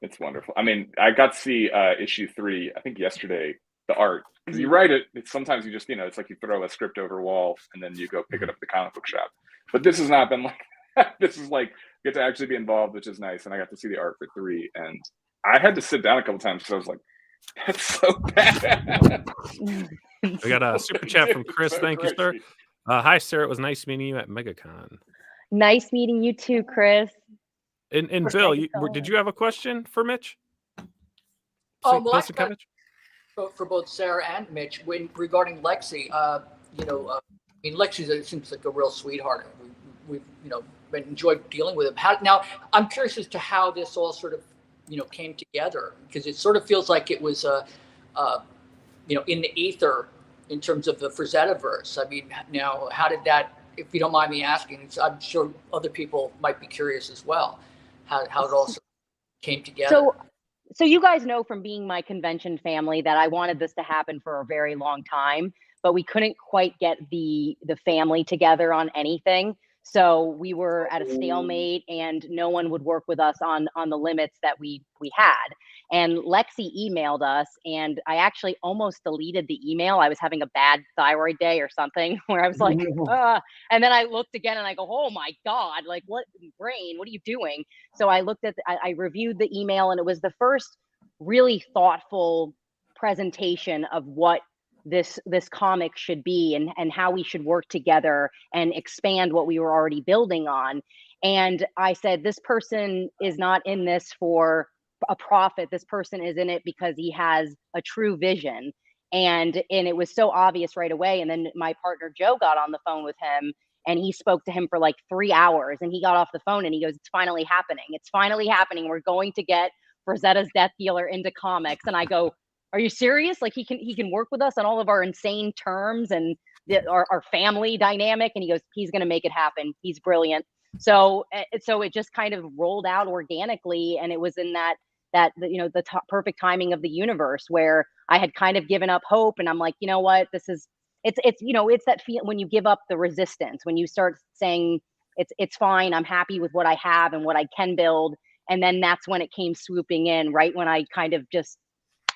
It's wonderful. I mean, I got to see issue 3, I think yesterday, the art. Because you write it, sometimes you just, it's like you throw a script over a wall and then you go pick it up at the comic book shop. But this has not been like that. This is like, you get to actually be involved, which is nice. And I got to see the art for 3. And I had to sit down a couple times because I was like, that's so bad. We got a super chat from Chris. So Thank you, sir. Hi, Sarah. It was nice meeting you at MegaCon. Nice meeting you too, Chris. And Bill, did you have a question for Mitch? Well, for both Sarah and Mitch, regarding Lexi, I mean, Lexi seems like a real sweetheart. We've enjoyed dealing with him. Now, I'm curious as to how this all sort of came together, because it sort of feels like it was in the ether in terms of the Frazettaverse. I mean, now, how did that, if you don't mind me asking, I'm sure other people might be curious as well, how it all sort of came together. So you guys know from being my convention family that I wanted this to happen for a very long time, but we couldn't quite get the family together on anything. So we were at a stalemate, and no one would work with us on the limits that we had. And Lexi emailed us, and I actually almost deleted the email. I was having a bad thyroid day or something, where I was like, and then I looked again and I go, oh my God, like what brain, what are you doing? So I looked at, I reviewed the email, and it was the first really thoughtful presentation of what this comic should be, and how we should work together and expand what we were already building on. And I said, this person is not in this for a profit. This person is in it because he has a true vision. And it was so obvious right away. And then my partner Joe got on the phone with him, and he spoke to him for like 3 hours, and he got off the phone and he goes, it's finally happening. It's finally happening. We're going to get Frazetta's Death Dealer into comics. And I go, are you serious? Like he can work with us on all of our insane terms and our family dynamic. And he goes, he's going to make it happen. He's brilliant. So it just kind of rolled out organically. And it was in that the perfect timing of the universe, where I had kind of given up hope. And I'm like, you know what, it's that feeling when you give up the resistance, when you start saying it's fine. I'm happy with what I have and what I can build. And then that's when it came swooping in, right when I kind of just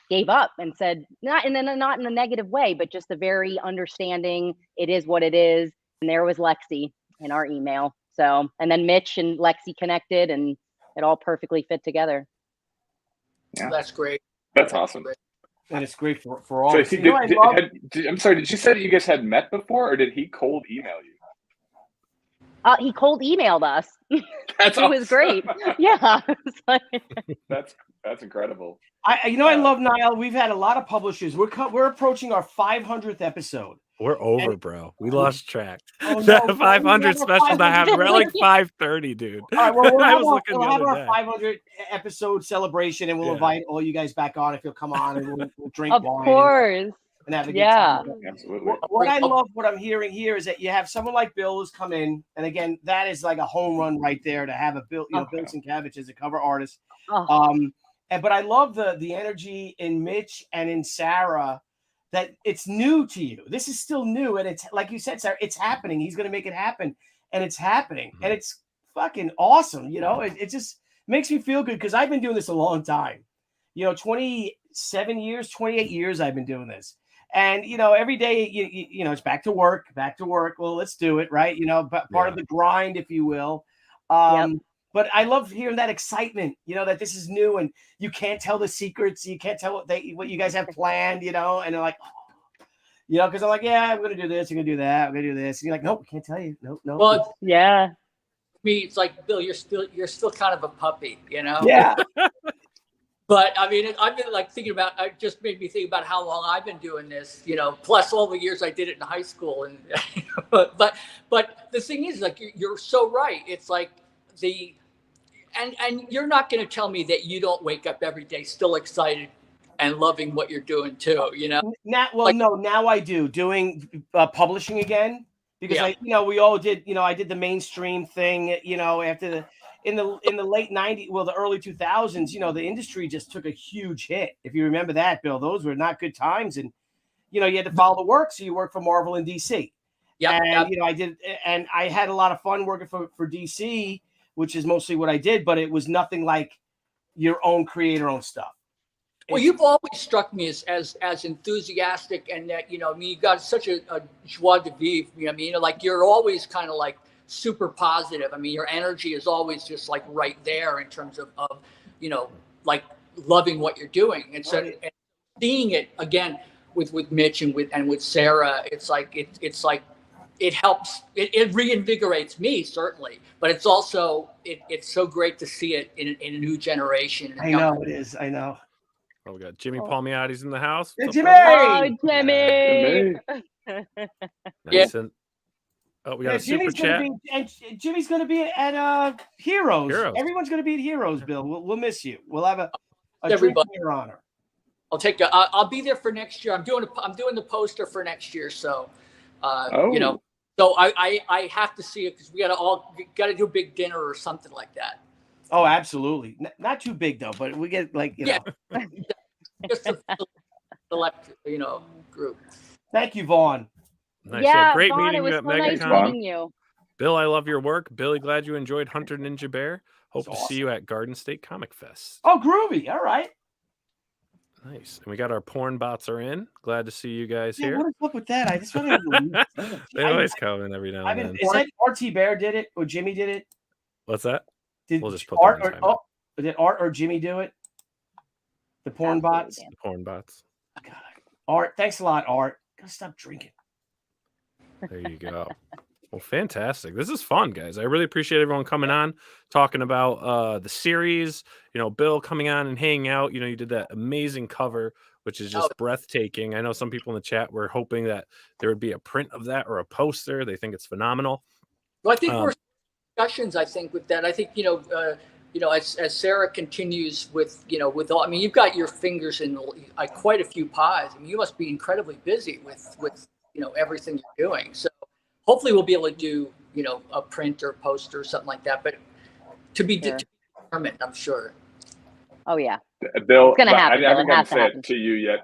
gave up and said, not in a negative way, but just a very understanding, it is what it is. And there was Lexi in our email. So, and then Mitch and Lexi connected, and it all perfectly fit together. Yeah. That's great. That's awesome. And it's great for all. So I'm sorry, did you say that you guys had met before, or did he cold email you? He cold emailed us. That's It was great. Yeah. That's That's incredible. I love Nile. We've had a lot of publishers. We're approaching our 500th episode. We're over, bro. We lost track. Oh, That no, 500 special to have. We're at like 530, dude. All right, well, we'll have our 500 episode celebration, and we'll invite all you guys back on if you'll come on, and we'll drink wine. Of course. And have a good time. Absolutely. What I love, what I'm hearing here is that you have someone like Bill who's come in, and again, that is like a home run right there to have a Bill, Bill Sienkiewicz as a cover artist. But I love the energy in Mitch and in Sara, that it's new to you. This is still new, and it's like you said, Sara, it's happening. He's going to make it happen, and it's happening, and it's fucking awesome. It just makes me feel good because I've been doing this a long time. 27 years, 28 years I've been doing this. And, every day, it's back to work. Well, let's do it, right? Part of the grind, if you will. But I love hearing that excitement, that this is new and you can't tell the secrets. You can't tell what you guys have planned, and they're like, because I'm like, yeah, I'm going to do this. I'm going to do that. I'm going to do this. And you're like, nope, can't tell you. Nope. Well, yeah. Me, it's like, Bill, you're still kind of a puppy, Yeah. But I mean, I've been like thinking about. It just made me think about how long I've been doing this. Plus all the years I did it in high school, and but the thing is, like, you're so right. It's like and you're not going to tell me that you don't wake up every day still excited and loving what you're doing too. Now I do doing publishing again because we all did. I did the mainstream thing. After in the late 90s, the early 2000s, the industry just took a huge hit. If you remember that, Bill, those were not good times. And, you had to follow the work. So you worked for Marvel and DC. Yeah. And, I did. And I had a lot of fun working for DC, which is mostly what I did. But it was nothing like your own creator own stuff. Well, you've always struck me as enthusiastic, and that, you got such a joie de vivre. Like you're always kind of like super positive. Your energy is always just like right there in terms of like loving what you're doing. And so and seeing it again with Mitch and with Sara, it's like it helps. It reinvigorates me, certainly, but it's also it's so great to see it in a new generation. I know it is. I know. Oh, we got Jimmy Palmiotti's in the house. Hey, Jimmy! Oh, Jimmy! Nice. Oh, we got a super chat. Jimmy's going to be at Heroes. Everyone's going to be at Heroes, Bill. We'll miss you. We'll have a drink in your honor. I'll be there for next year. I'm doing the poster for next year. So, so I have to see it because we got to do a big dinner or something like that. Oh, absolutely. Not too big though, but we get just a select, group. Thank you, Vaughn. Nice. Yeah, great Vaughn, meeting it was you at so nice MegaCon. meeting you. Bill, I love your work. Billy, glad you enjoyed Hunter Ninja Bear. Hope to see you at Garden State Comic Fest. Oh, groovy. All right. Nice. And we got our porn bots are in. Glad to see you guys here. What is up with that? I just want to. They always come in every now and then. Is that RT Bear did it or Jimmy did it? What's that? We'll just put did Art or Jimmy do it? The porn bots? The porn bots. God. Art, thanks a lot, Art. Gotta stop drinking. There you go. Well, fantastic. This is fun, guys. I really appreciate everyone coming on, talking about the series. Bill coming on and hanging out. You did that amazing cover, which is just breathtaking. I know some people in the chat were hoping that there would be a print of that or a poster. They think it's phenomenal. Well, I think we're discussions. I think with that, I think as Sara continues with all. You've got your fingers in quite a few pies. You must be incredibly busy with everything you're doing. So hopefully we'll be able to do a print or poster or something like that. But to be determined, I'm sure. Oh yeah, Bill. It's gonna happen. I haven't gotten to say it to you yet,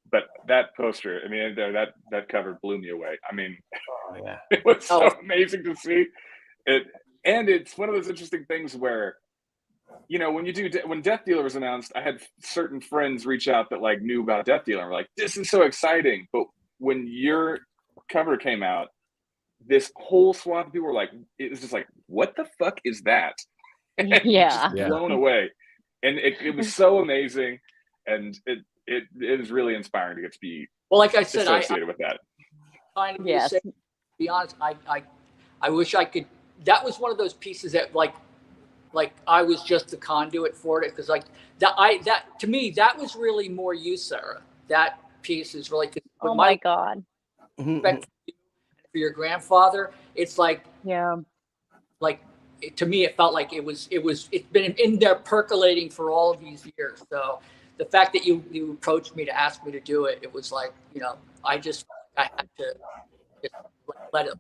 but that poster, that cover blew me away. It was so amazing to see it, and it's one of those interesting things where, when Death Dealer was announced, I had certain friends reach out that knew about Death Dealer and were like, "This is so exciting!" But when your cover came out, this whole swath of people were like, it was just like, what the fuck is that? And just blown away. And it was so amazing. And it is really inspiring to get to be like I said, associated with that. To be honest, I wish I could. That was one of those pieces that like like I was just the conduit for it, because like that to me that was really more you, Sarah. That piece is really, oh my God, respect for your grandfather. It's like, yeah, like to me it felt like it's been in there percolating for all of these years. So the fact that you approached me to ask me to do it, it was like, you know, I had to just let it loose.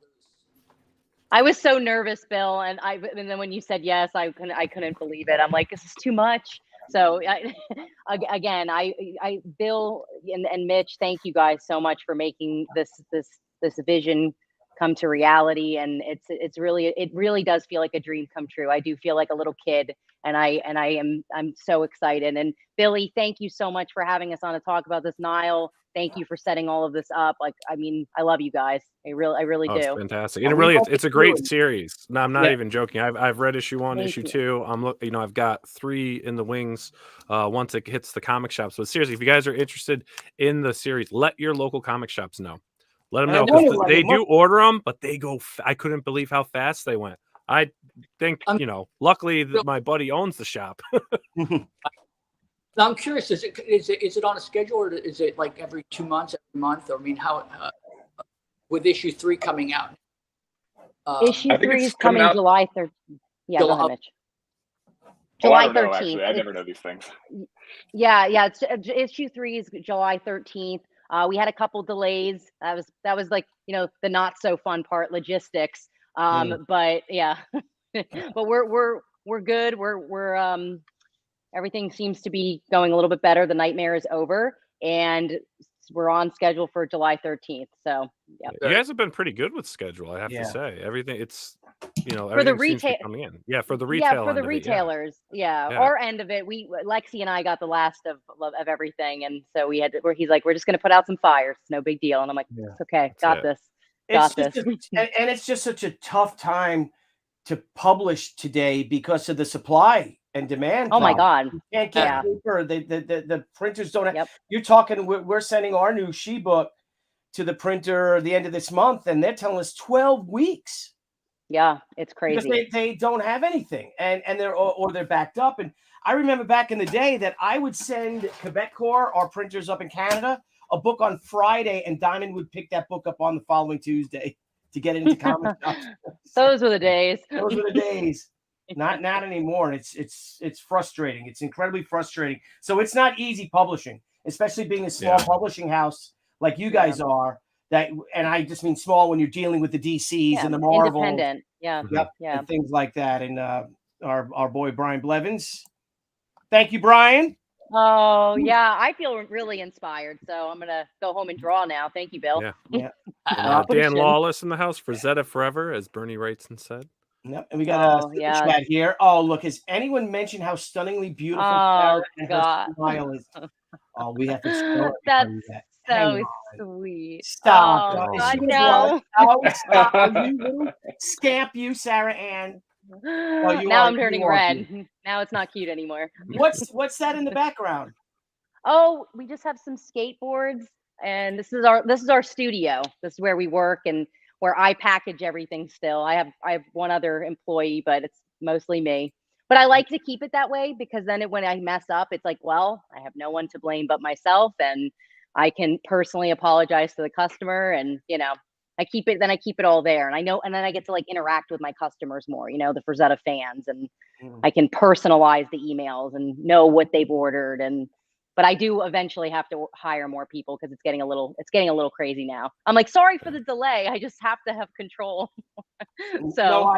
I was so nervous, Bill, and then when you said yes, I couldn't believe it. I'm like, this is too much. So again, Bill and Mitch, thank you guys so much for making this vision come to reality. And it really does feel like a dream come true. I do feel like a little kid, and I'm so excited. And Billy, thank you so much for having us on to talk about this. Nile, thank you for setting all of this up. Like, I mean, I love you guys. I really do. It's fantastic. And it's a great series. No, I'm not even joking. I've read issue 1, issue 2. I've got 3 in the wings once it hits the comic shops. But seriously, if you guys are interested in the series, let your local comic shops know. Let them know, because they do order them, but they go. I couldn't believe how fast they went. I think, luckily my buddy owns the shop. I'm curious, is it on a schedule, or is it like every 2 months, every month? Or I mean, how with issue 3 coming out? Issue 3 is coming July 3rd. Yeah, go ahead, Mitch. July 13th. Actually, I never know these things. Yeah. It's issue 3 is July 13th. We had a couple delays. That was like, the not so fun part, logistics. But yeah, but we're good. We're everything seems to be going a little bit better. The nightmare is over, and we're on schedule for July 13th. So yeah, you guys have been pretty good with schedule, I have to say. Everything, it's for the retail coming in. Yeah, for the retail. Yeah, for the retailers. Our end of it. Lexi and I got the last of everything, and so we had to. Where he's like, we're just gonna put out some fires. It's no big deal, and I'm like, it's okay, got this. And it's just such a tough time to publish today because of the supply and demand. Oh my God! You can't get paper. The printers don't have. You're talking. We're sending our new she-book to the printer the end of this month, and they're telling us 12 weeks. Yeah, it's crazy. Because they don't have anything, and they're backed up. And I remember back in the day that I would send Quebecor, our printers up in Canada, a book on Friday, and Diamond would pick that book up on the following Tuesday to get it into comic shops. Those were the days. Those were the days. Not anymore. It's frustrating. It's incredibly frustrating. So it's not easy publishing, especially being a small publishing house like you guys are. And I just mean small when you're dealing with the DCs and the Marvels, independent, and things like that. And our boy Brian Blevins. Thank you, Brian. Oh yeah, I feel really inspired. So I'm gonna go home and draw now. Thank you, Bill. Yeah. Dan Lawless in the house. Frazetta forever, as Bernie Wrightson said. Yep, and we got a chat here. Oh, look, has anyone mentioned how stunningly beautiful Sarah and her smile is? Oh, we have to show That's so sweet. Stop. Oh, God, no. Stop. You little scamp, you, Sarah Ann. Now I'm turning red. Cute. Now it's not cute anymore. What's that in the background? Oh, we just have some skateboards, and this is our studio. This is where we work and where I package everything still. I have one other employee, but it's mostly me. But I like to keep it that way because then when I mess up, it's like, well, I have no one to blame but myself, and I can personally apologize to the customer, and I keep it all there, and I know, and then I get to like interact with my customers more, the Frazetta fans, and I can personalize the emails and know what they've ordered. But I do eventually have to hire more people because it's getting a little crazy now. I'm like, sorry for the delay. I just have to have control. So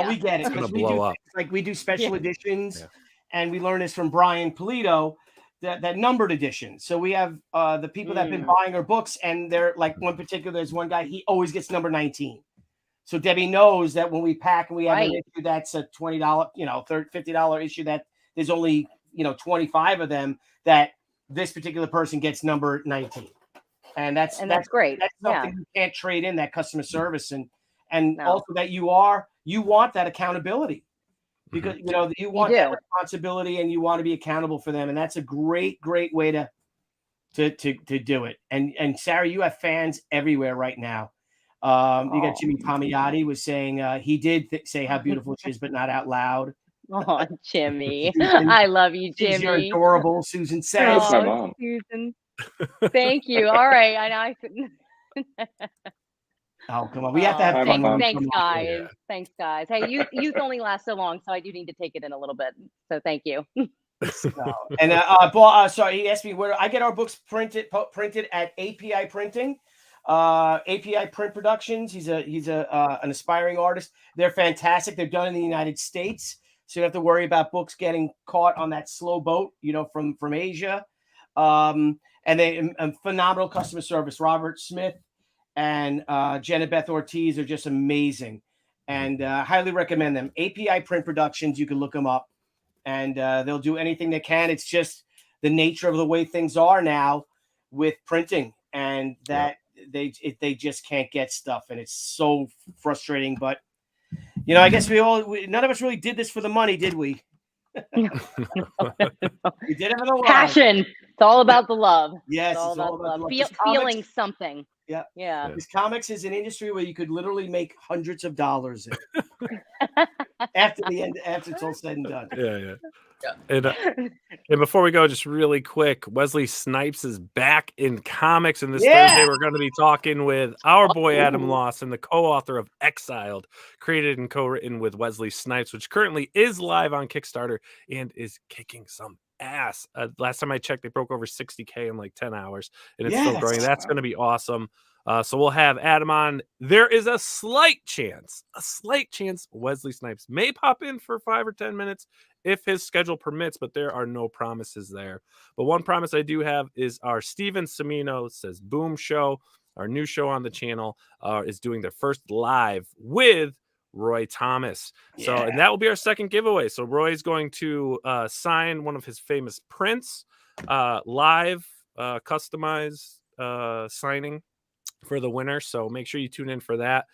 we get it. It's gonna blow up. Like we do special editions, and we learned this from Brian Polito. That numbered edition. So we have the people that have been buying our books, and they're like one particular. There's one guy, he always gets number 19. So Debbie knows that when we pack and we have an issue that's a $20, $50 issue, that there's only 25 of them, that this particular person gets number 19, and that's great. That's something you can't trade in, that customer service, and also that you want that accountability. Because you want that responsibility, and you want to be accountable for them, and that's a great way to do it. And Sarah, you have fans everywhere right now. You got Jimmy Palmiotti was saying he did say how beautiful she is, but not out loud. Oh, Jimmy. I love you, Jimmy. You're adorable, Susan says. That's my mom. Susan. Thank you. All right. I know. Oh, come on. We have to have fun. Thanks, guys. Thanks, guys. Hey, youth only lasts so long, so I do need to take it in a little bit. So thank you. And sorry, he asked me where I get our books printed at API Printing. API Print Productions. He's an aspiring artist. They're fantastic. They're done in the United States, so you don't have to worry about books getting caught on that slow boat, from Asia. And they phenomenal customer service. Robert Smith and Jenna Beth Ortiz are just amazing, and highly recommend them. API Print Productions. You can look them up, and they'll do anything they can. It's just the nature of the way things are now with printing, and that. They just can't get stuff, and it's so frustrating. But I guess none of us really did this for the money, did we? We did it for the love. Passion. It's all about the love. Yes, it's all about the love. Feeling something. Yeah. Because comics is an industry where you could literally make hundreds of dollars after it's all said and done. Yeah. And before we go, just really quick, Wesley Snipes is back in comics, and this Thursday we're going to be talking with our boy Adam Lawson, the co-author of Exiled, created and co-written with Wesley Snipes, which currently is live on Kickstarter and is kicking some ass. Last time I checked, they broke over 60K in like 10 hours, and it's still growing. That's going to be awesome. So we'll have Adam on. There is a slight chance Wesley Snipes may pop in for 5 or 10 minutes if his schedule permits, but there are no promises there. But one promise I do have is our Steven Semino Says Boom show, our new show on the channel, is doing their first live with Roy Thomas. So, and that will be our second giveaway. So Roy's going to sign one of his famous prints, live, customized signing for the winner. So make sure you tune in for that.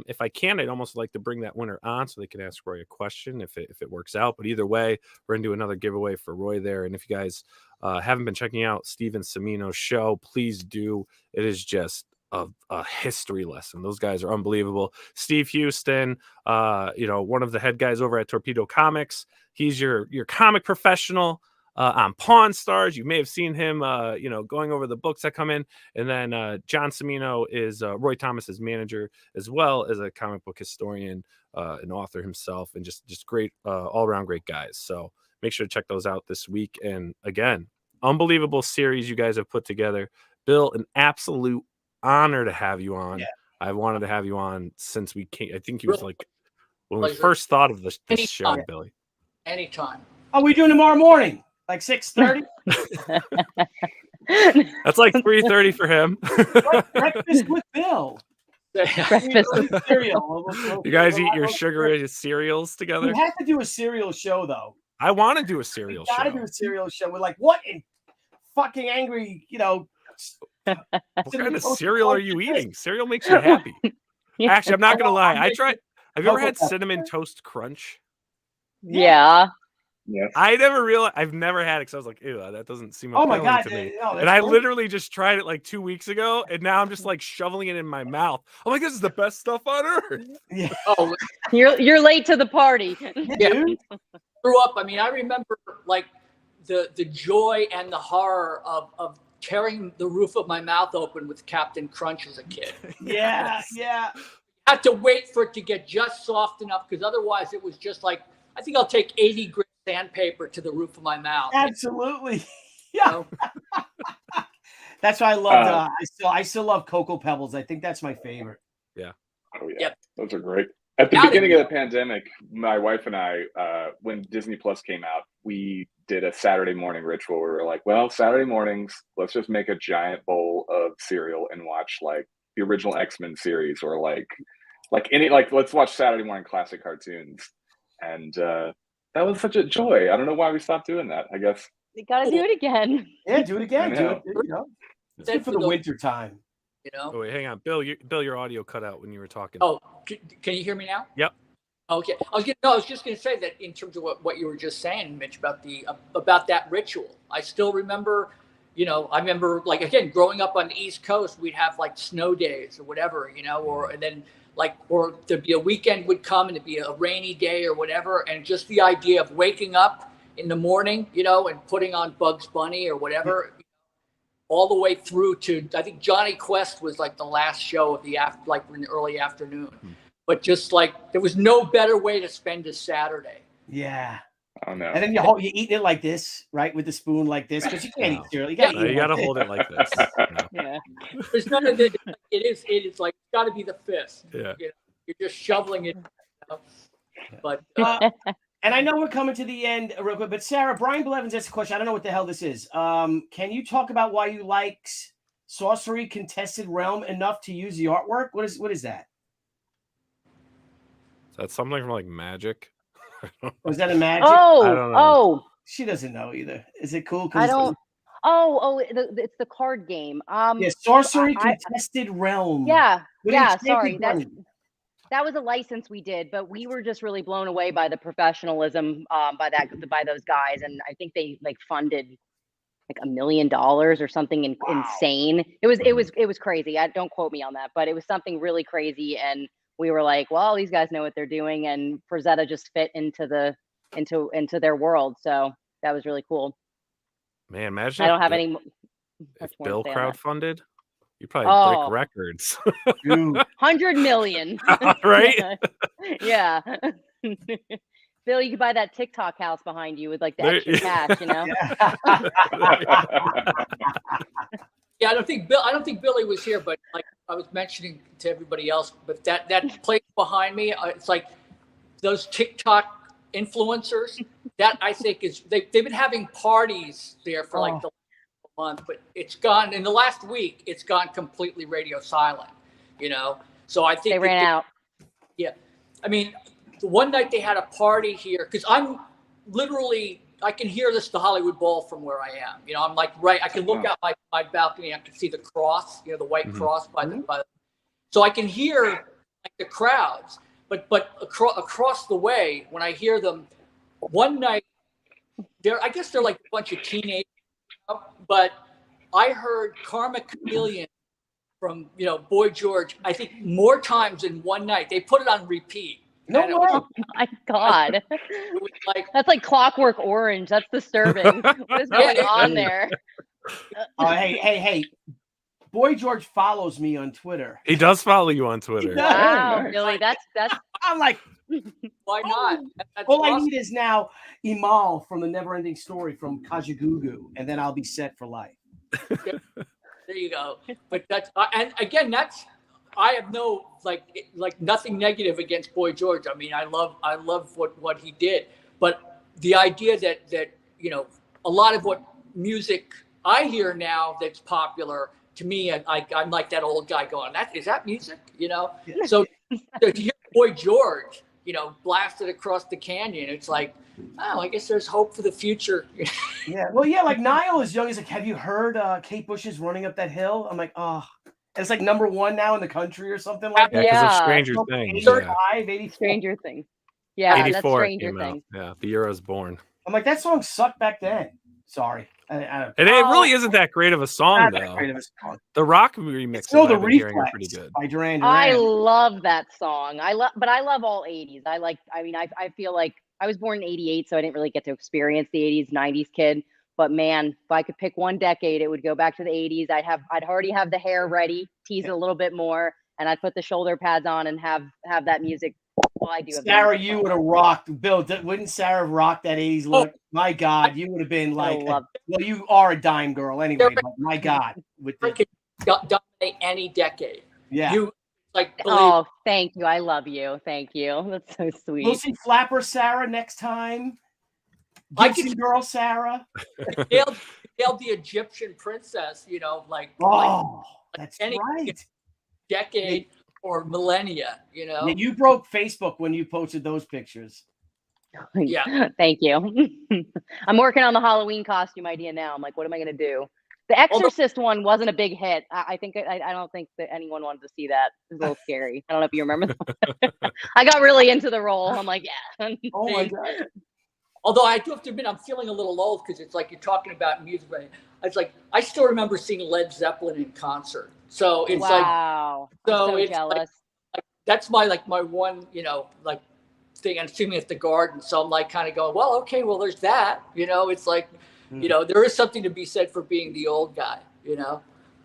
If I can, I'd almost like to bring that winner on so they can ask Roy a question if it works out. But either way, we're going to do another giveaway for Roy there. And if you guys haven't been checking out Steven Semino's show, please do. It is just a history lesson. Those guys are unbelievable. Steve Houston, one of the head guys over at Torpedo Comics. He's your comic professional. On Pawn Stars, you may have seen him, going over the books that come in. And then John Semino is Roy Thomas's manager, as well as a comic book historian, an author himself, and just great, all-around great guys. So make sure to check those out this week. And again, unbelievable series you guys have put together. Bill, an absolute honor to have you on. Yeah. I wanted to have you on since we came. I think he was like when we first thought of this show, Billy. Anytime. Oh, we doing tomorrow morning? Like 6:30? That's like 3:30 for him. Breakfast with Bill. Breakfast with cereal. You guys eat your sugary cereals together? We have to do a cereal show, though. I want to do a cereal show. Gotta do a cereal show. We're like, what in fucking angry, What kind of cereal are you eating? Cereal makes you happy. Actually, I'm not gonna lie. I tried. Have you ever had Cinnamon Toast Crunch? Yeah. Yes. I never realized. I've never had it because I was like, ew, that doesn't seem appealing to me. And I literally just tried it like 2 weeks ago, and now I'm just like shoveling it in my mouth. I'm like, this is the best stuff on earth. Yeah. Oh, you're late to the party. Yeah. Grew up. I mean, I remember like the joy and the horror of tearing the roof of my mouth open with Captain Crunch as a kid. Yeah. I had to wait for it to get just soft enough because otherwise it was just like, I think I'll take 80 grit sandpaper to the roof of my mouth. Absolutely. Yeah. That's why I loved. I still love Cocoa Pebbles. I think that's my favorite. Yeah. Oh yeah. Yep. Those are great. At the beginning of the pandemic, my wife and I, when Disney Plus came out, we did a Saturday morning ritual where we were like, well, Saturday mornings, let's just make a giant bowl of cereal and watch like the original X-Men series or let's watch Saturday morning classic cartoons. And that was such a joy. I don't know why we stopped doing that. I guess you gotta do it again. Yeah, do it again. It's good for the winter time. Oh, wait, hang on, Bill. Your audio cut out when you were talking. Oh, can you hear me now? Yep. Okay. I was just going to say that in terms of what you were just saying, Mitch, about that ritual. I still remember. I remember like again growing up on the East Coast, we'd have like snow days or whatever, and then like, or there'd be a weekend would come and it'd be a rainy day or whatever. And just the idea of waking up in the morning, you know, and putting on Bugs Bunny or whatever, all the way through to, I think Johnny Quest was like the last show of the like in the early afternoon. But just like, there was no better way to spend a Saturday. Yeah. Oh no. And then you eat it like this, right? With the spoon like this, because you can't eat cereal. You gotta hold it like this. Yeah. There's none of it. It is like, it's gotta be the fist. Yeah. You know, you're just shoveling it. You know? But and I know we're coming to the end real quick, but Sarah, Brian Blevins asked a question. I don't know what the hell this is. Can you talk about why you like Sorcery Contested Realm enough to use the artwork? What is that? Is that something from like Magic? Was that a Magic? Oh, I don't know. oh. She doesn't know either. Is it cool? I don't. It's the card game. Yeah, Sorcery Contested Realm. Yeah, sorry. That was a license we did, but we were just really blown away by the professionalism by those guys, and I think they like funded like $1 million or something insane. It was crazy. Don't quote me on that, but it was something really crazy, and we were like, well, these guys know what they're doing, and Frazetta just fit into their world, so that was really cool. Man, imagine I don't have any. If Bill crowdfunded, you probably break records. 100 million. Right? Yeah. Bill, you could buy that TikTok house behind you with like the extra cash, you know? Yeah, I don't think Billy was here, but like I was mentioning to everybody else, but that place behind me, it's like those TikTok influencers. That I think is they've been having parties there for like the month, but it's gone in the last week. It's gone completely radio silent, you know. So I think they ran out. Yeah, I mean, the one night they had a party here because I'm literally I can hear the Hollywood Bowl from where I am. You know, I'm like right. I can look out my balcony. I can see the cross. You know, the white cross by the. So I can hear like the crowds, but across the way when I hear them. One night, I guess they're like a bunch of teenagers, but I heard Karma Chameleon from, you know, Boy George, I think more times in one night. They put it on repeat. No way. Oh my God. It was like, that's like Clockwork Orange. That's disturbing. What is going on there? Hey. Boy George follows me on Twitter. He does follow you on Twitter. Wow, really? That's. I'm like, why not? All I need is now Imal from the Neverending Story from Kajagoogoo, and then I'll be set for life. There you go. But that's and again, I have no like nothing negative against Boy George. I mean, I love what he did, but the idea that you know a lot of what music I hear now that's popular. To me, I'm like that old guy going, is that music? You know? So to hear Boy George, you know, blasted across the canyon, it's like, oh, I guess there's hope for the future. Yeah. Well, yeah, like Nile is young. He's like, have you heard Kate Bush is running up that hill? I'm like, oh. And it's like #1 now in the country or something like that. Yeah, because of Stranger Things. 85, Stranger Things. Yeah, 84 that's Stranger Things. Yeah, the year I was born. I'm like, that song sucked back then. Sorry. And it really isn't that great of a song, though. The rock remix the Reflex are pretty good. By Duran Duran. I love that song. But I love all 80s. I feel like I was born in 88, so I didn't really get to experience the 80s, 90s kid. But man, if I could pick one decade, it would go back to the 80s. I'd already have the hair ready, tease it a little bit more, and I'd put the shoulder pads on and have that music. Well, I do. Sarah, you would have rocked. Bill, wouldn't Sarah have rocked that 80s look? My God, you would have been like, well, you are a dime girl anyway. But my God, dominate any decade. Yeah. You Oh, thank you. I love you. Thank you. That's so sweet. We'll see Flapper Sarah next time. Gibson girl Sarah. Nailed the Egyptian princess. You know, that's any right. Decade. Or millennia, you know. Yeah, you broke Facebook when you posted those pictures. Yeah, thank you. I'm working on the Halloween costume idea now. I'm like, what am I going to do? The Exorcist one wasn't a big hit. I don't think that anyone wanted to see that. It was a little scary. I don't know if you remember that. I got really into the role. I'm like, yeah. Oh my God. Although I do have to admit, I'm feeling a little old because it's like you're talking about music. It's like I still remember seeing Led Zeppelin in concert. So it's wow. like, so I'm so it's jealous. like that's my one, like thing. I'm assuming it's the garden. So I'm like kind of going, well, okay, well, there's that, it's like, there is something to be said for being the old guy,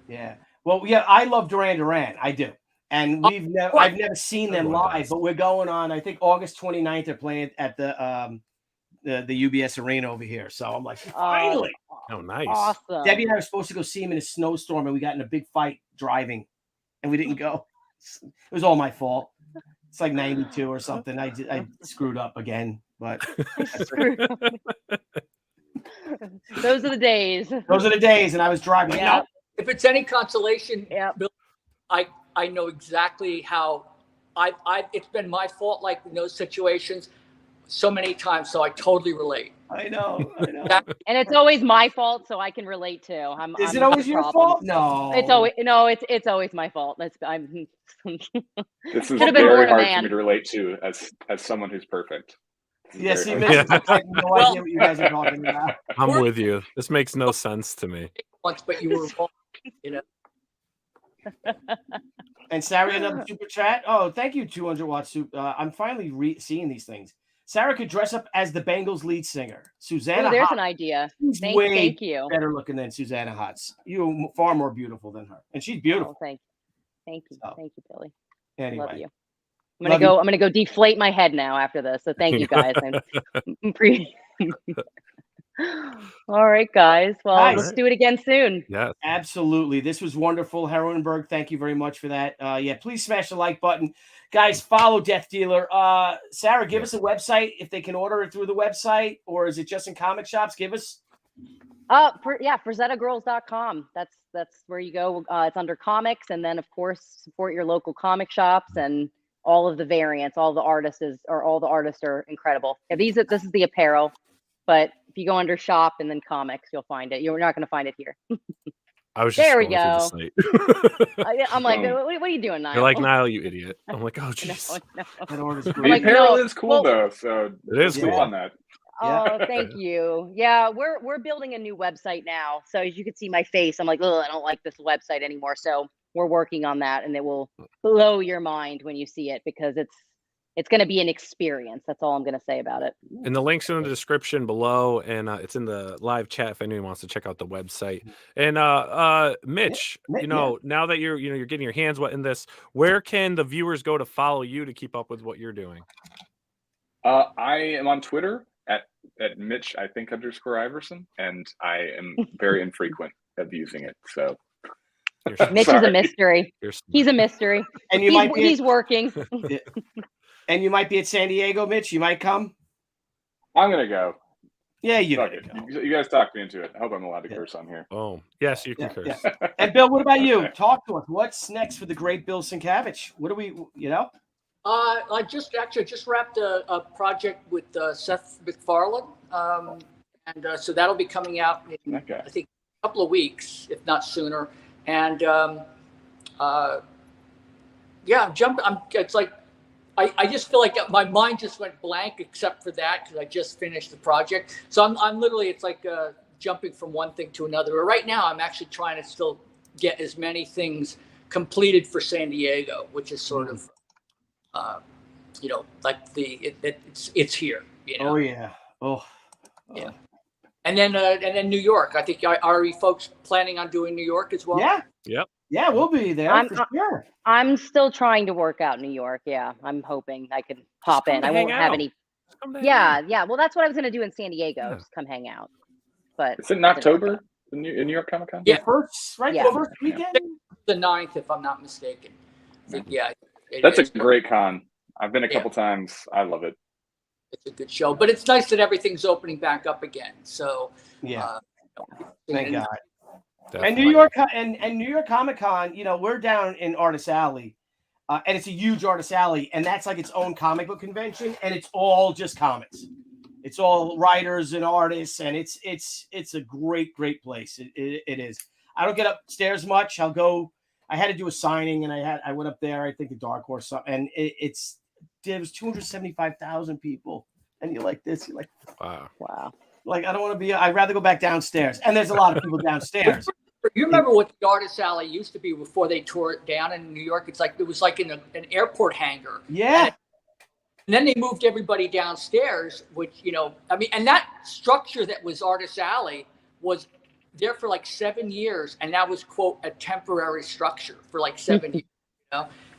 Yeah. Well, yeah, I love Duran Duran. I do. And I've never seen them live, but we're going on, I think August 29th, they're playing at the UBS Arena over here. So I'm like, finally. Oh, nice. Awesome. Debbie and I were supposed to go see him in a snowstorm, and we got in a big fight driving, and we didn't go. It was all my fault. It's like 92 or something. I screwed up again, but those are the days. Those are the days, and I was driving. Yeah. If it's any consolation, Yep. Bill, I know exactly how it's been my fault, like in those situations so many times. So I totally relate. I know. And it's always my fault, so I can relate too. Is it always your fault? No. It's always my fault. This is very hard for me to relate to as someone who's perfect. Yes, he makes no idea what you guys are talking about. I'm with you. This makes no sense to me. Once, but you were wrong, And Sarah, another super chat. Oh, thank you, 200 watt soup. I'm finally seeing these things. Sarah could dress up as the Bengals lead singer, Susanna. Oh, there's Hotz. An idea. Thank you. Better looking than Susanna Hotz. You're far more beautiful than her, and she's beautiful. Oh, thank you, Billy. Anyway. Love you. I'm gonna go deflate my head now after this. So thank you guys. All right, guys. Well, let's do it again soon. Yeah, absolutely. This was wonderful, Heronberg. Thank you very much for that. Please smash the like button, guys. Follow Death Dealer. Sarah, give us a website if they can order it through the website, or is it just in comic shops? Give us. FrazettaGirls.com. That's where you go. It's under comics, and then of course support your local comic shops and all of the variants. All the artists are incredible. Yeah, this is the apparel, but if you go under shop and then comics, you'll find it. You're not going to find it here. I was just there we go. I'm like, what are you doing, Nile? You're like, Nile, you idiot. I'm like, oh, jeez. No. The apparel is cool though, so it is cool on that. Oh, thank you. Yeah, we're building a new website now. So as you can see my face, I'm like, oh, I don't like this website anymore. So we're working on that, and it will blow your mind when you see it, because it's going to be an experience. That's all I'm going to say about it. And the link's in the description below, and it's in the live chat if anyone wants to check out the website. And Mitch, now that you're getting your hands wet in this, where can the viewers go to follow you to keep up with what you're doing? I am on Twitter at Mitch, I think _Iverson, and I am very infrequent of using it. So Mitch is a mystery. He's a mystery. And he's working. And you might be at San Diego, Mitch. You might come. I'm gonna go. Yeah, you guys talked me into it. I hope I'm allowed to curse on here. Oh, yes, you can curse. Yeah. And Bill, what about you? Talk to us. What's next for the great Bill Sienkiewicz? What do we, I just wrapped a project with Seth MacFarlane, and so that'll be coming out in I think a couple of weeks, if not sooner. And it's like I just feel like my mind just went blank except for that, because I just finished the project. So I'm literally, it's like jumping from one thing to another. But right now I'm actually trying to still get as many things completed for San Diego, which is sort of like it's here. Oh yeah. Yeah. And then New York. I think are you folks planning on doing New York as well? Yeah. Yep. Yeah, we'll be there for sure. I'm still trying to work out New York. Yeah, I'm hoping I can pop in. I won't have any. Yeah. Well, that's what I was going to do in San Diego. Just come hang out. But it's in October in New York Comic Con. Yeah, first weekend. The 9th, if I'm not mistaken. That's a great con. I've been a couple times. I love it. It's a good show, but it's nice that everything's opening back up again. So thank God. Definitely. And New York Comic Con, we're down in Artist Alley, and it's a huge Artist Alley, and that's like its own comic book convention, and it's all just comics. It's all writers and artists, and it's a great place. It is. I don't get upstairs much. I'll go. I had to do a signing, and I went up there. I think a Dark Horse, and there was 275,000 people, and you're like this. You're like, wow. Like, I don't want to be. I'd rather go back downstairs, and there's a lot of people downstairs. You remember what the Artist Alley used to be before they tore it down in New York? It was like in an airport hangar. Yeah. And then they moved everybody downstairs, which, and that structure that was Artist Alley was there for like 7 years. And that was, quote, a temporary structure for like 7 years,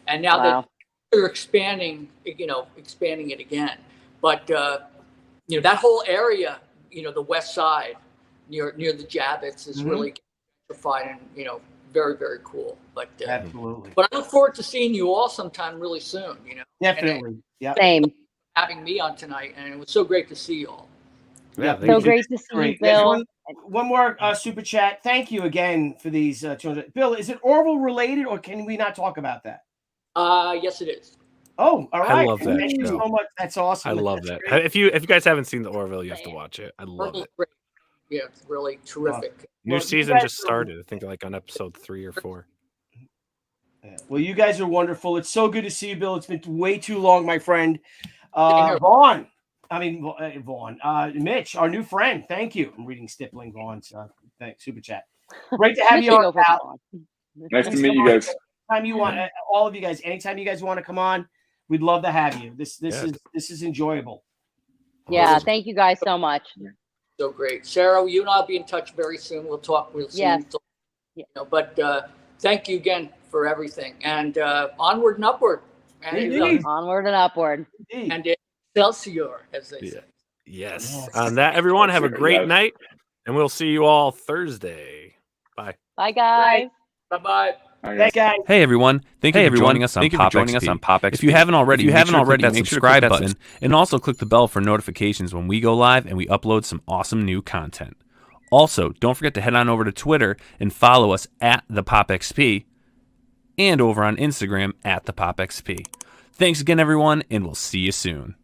And now that they're expanding it again. But, that whole area, the west side near the Javits is really gentrified and, very, very cool. But absolutely. But I look forward to seeing you all sometime really soon, Definitely. Yeah. Same. Having me on tonight, and it was so great to see you all. Yeah, so great to see you, Bill. One more super chat. Thank you again for these 200. Bill, is it Orville related, or can we not talk about that? Yes, it is. Oh, all right. I love that. Thank you so much. That's awesome. I love that. If you guys haven't seen the Orville, you have to watch it. I love it. Great. Yeah, it's really terrific. New season just started. I think like on episode 3 or 4. Yeah. Well, you guys are wonderful. It's so good to see you, Bill. It's been way too long, my friend. Vaughn. Mitch, our new friend. Thank you. I'm reading Stippling Vaughn's super chat. Great to have you on, pal. Nice to meet you guys. Anytime you want, all of you guys. Anytime you guys want to come on, we'd love to have you. This is enjoyable. Yeah, thank you guys so much. So great, Sarah. You and I'll be in touch very soon. We'll talk. We'll see. Yes. But thank you again for everything, and onward and upward. Onward and upward. And Excelsior, as they say. Yes. On that, everyone, have a great night, and we'll see you all Thursday. Bye. Bye, guys. Bye-bye. Thanks, guys. Hey everyone! Thank you for joining us on Pop XP. If you haven't already, make sure to click that subscribe button and also click the bell for notifications when we go live and we upload some awesome new content. Also, don't forget to head on over to Twitter and follow us at the Pop XP and over on Instagram at the Pop XP. Thanks again, everyone, and we'll see you soon.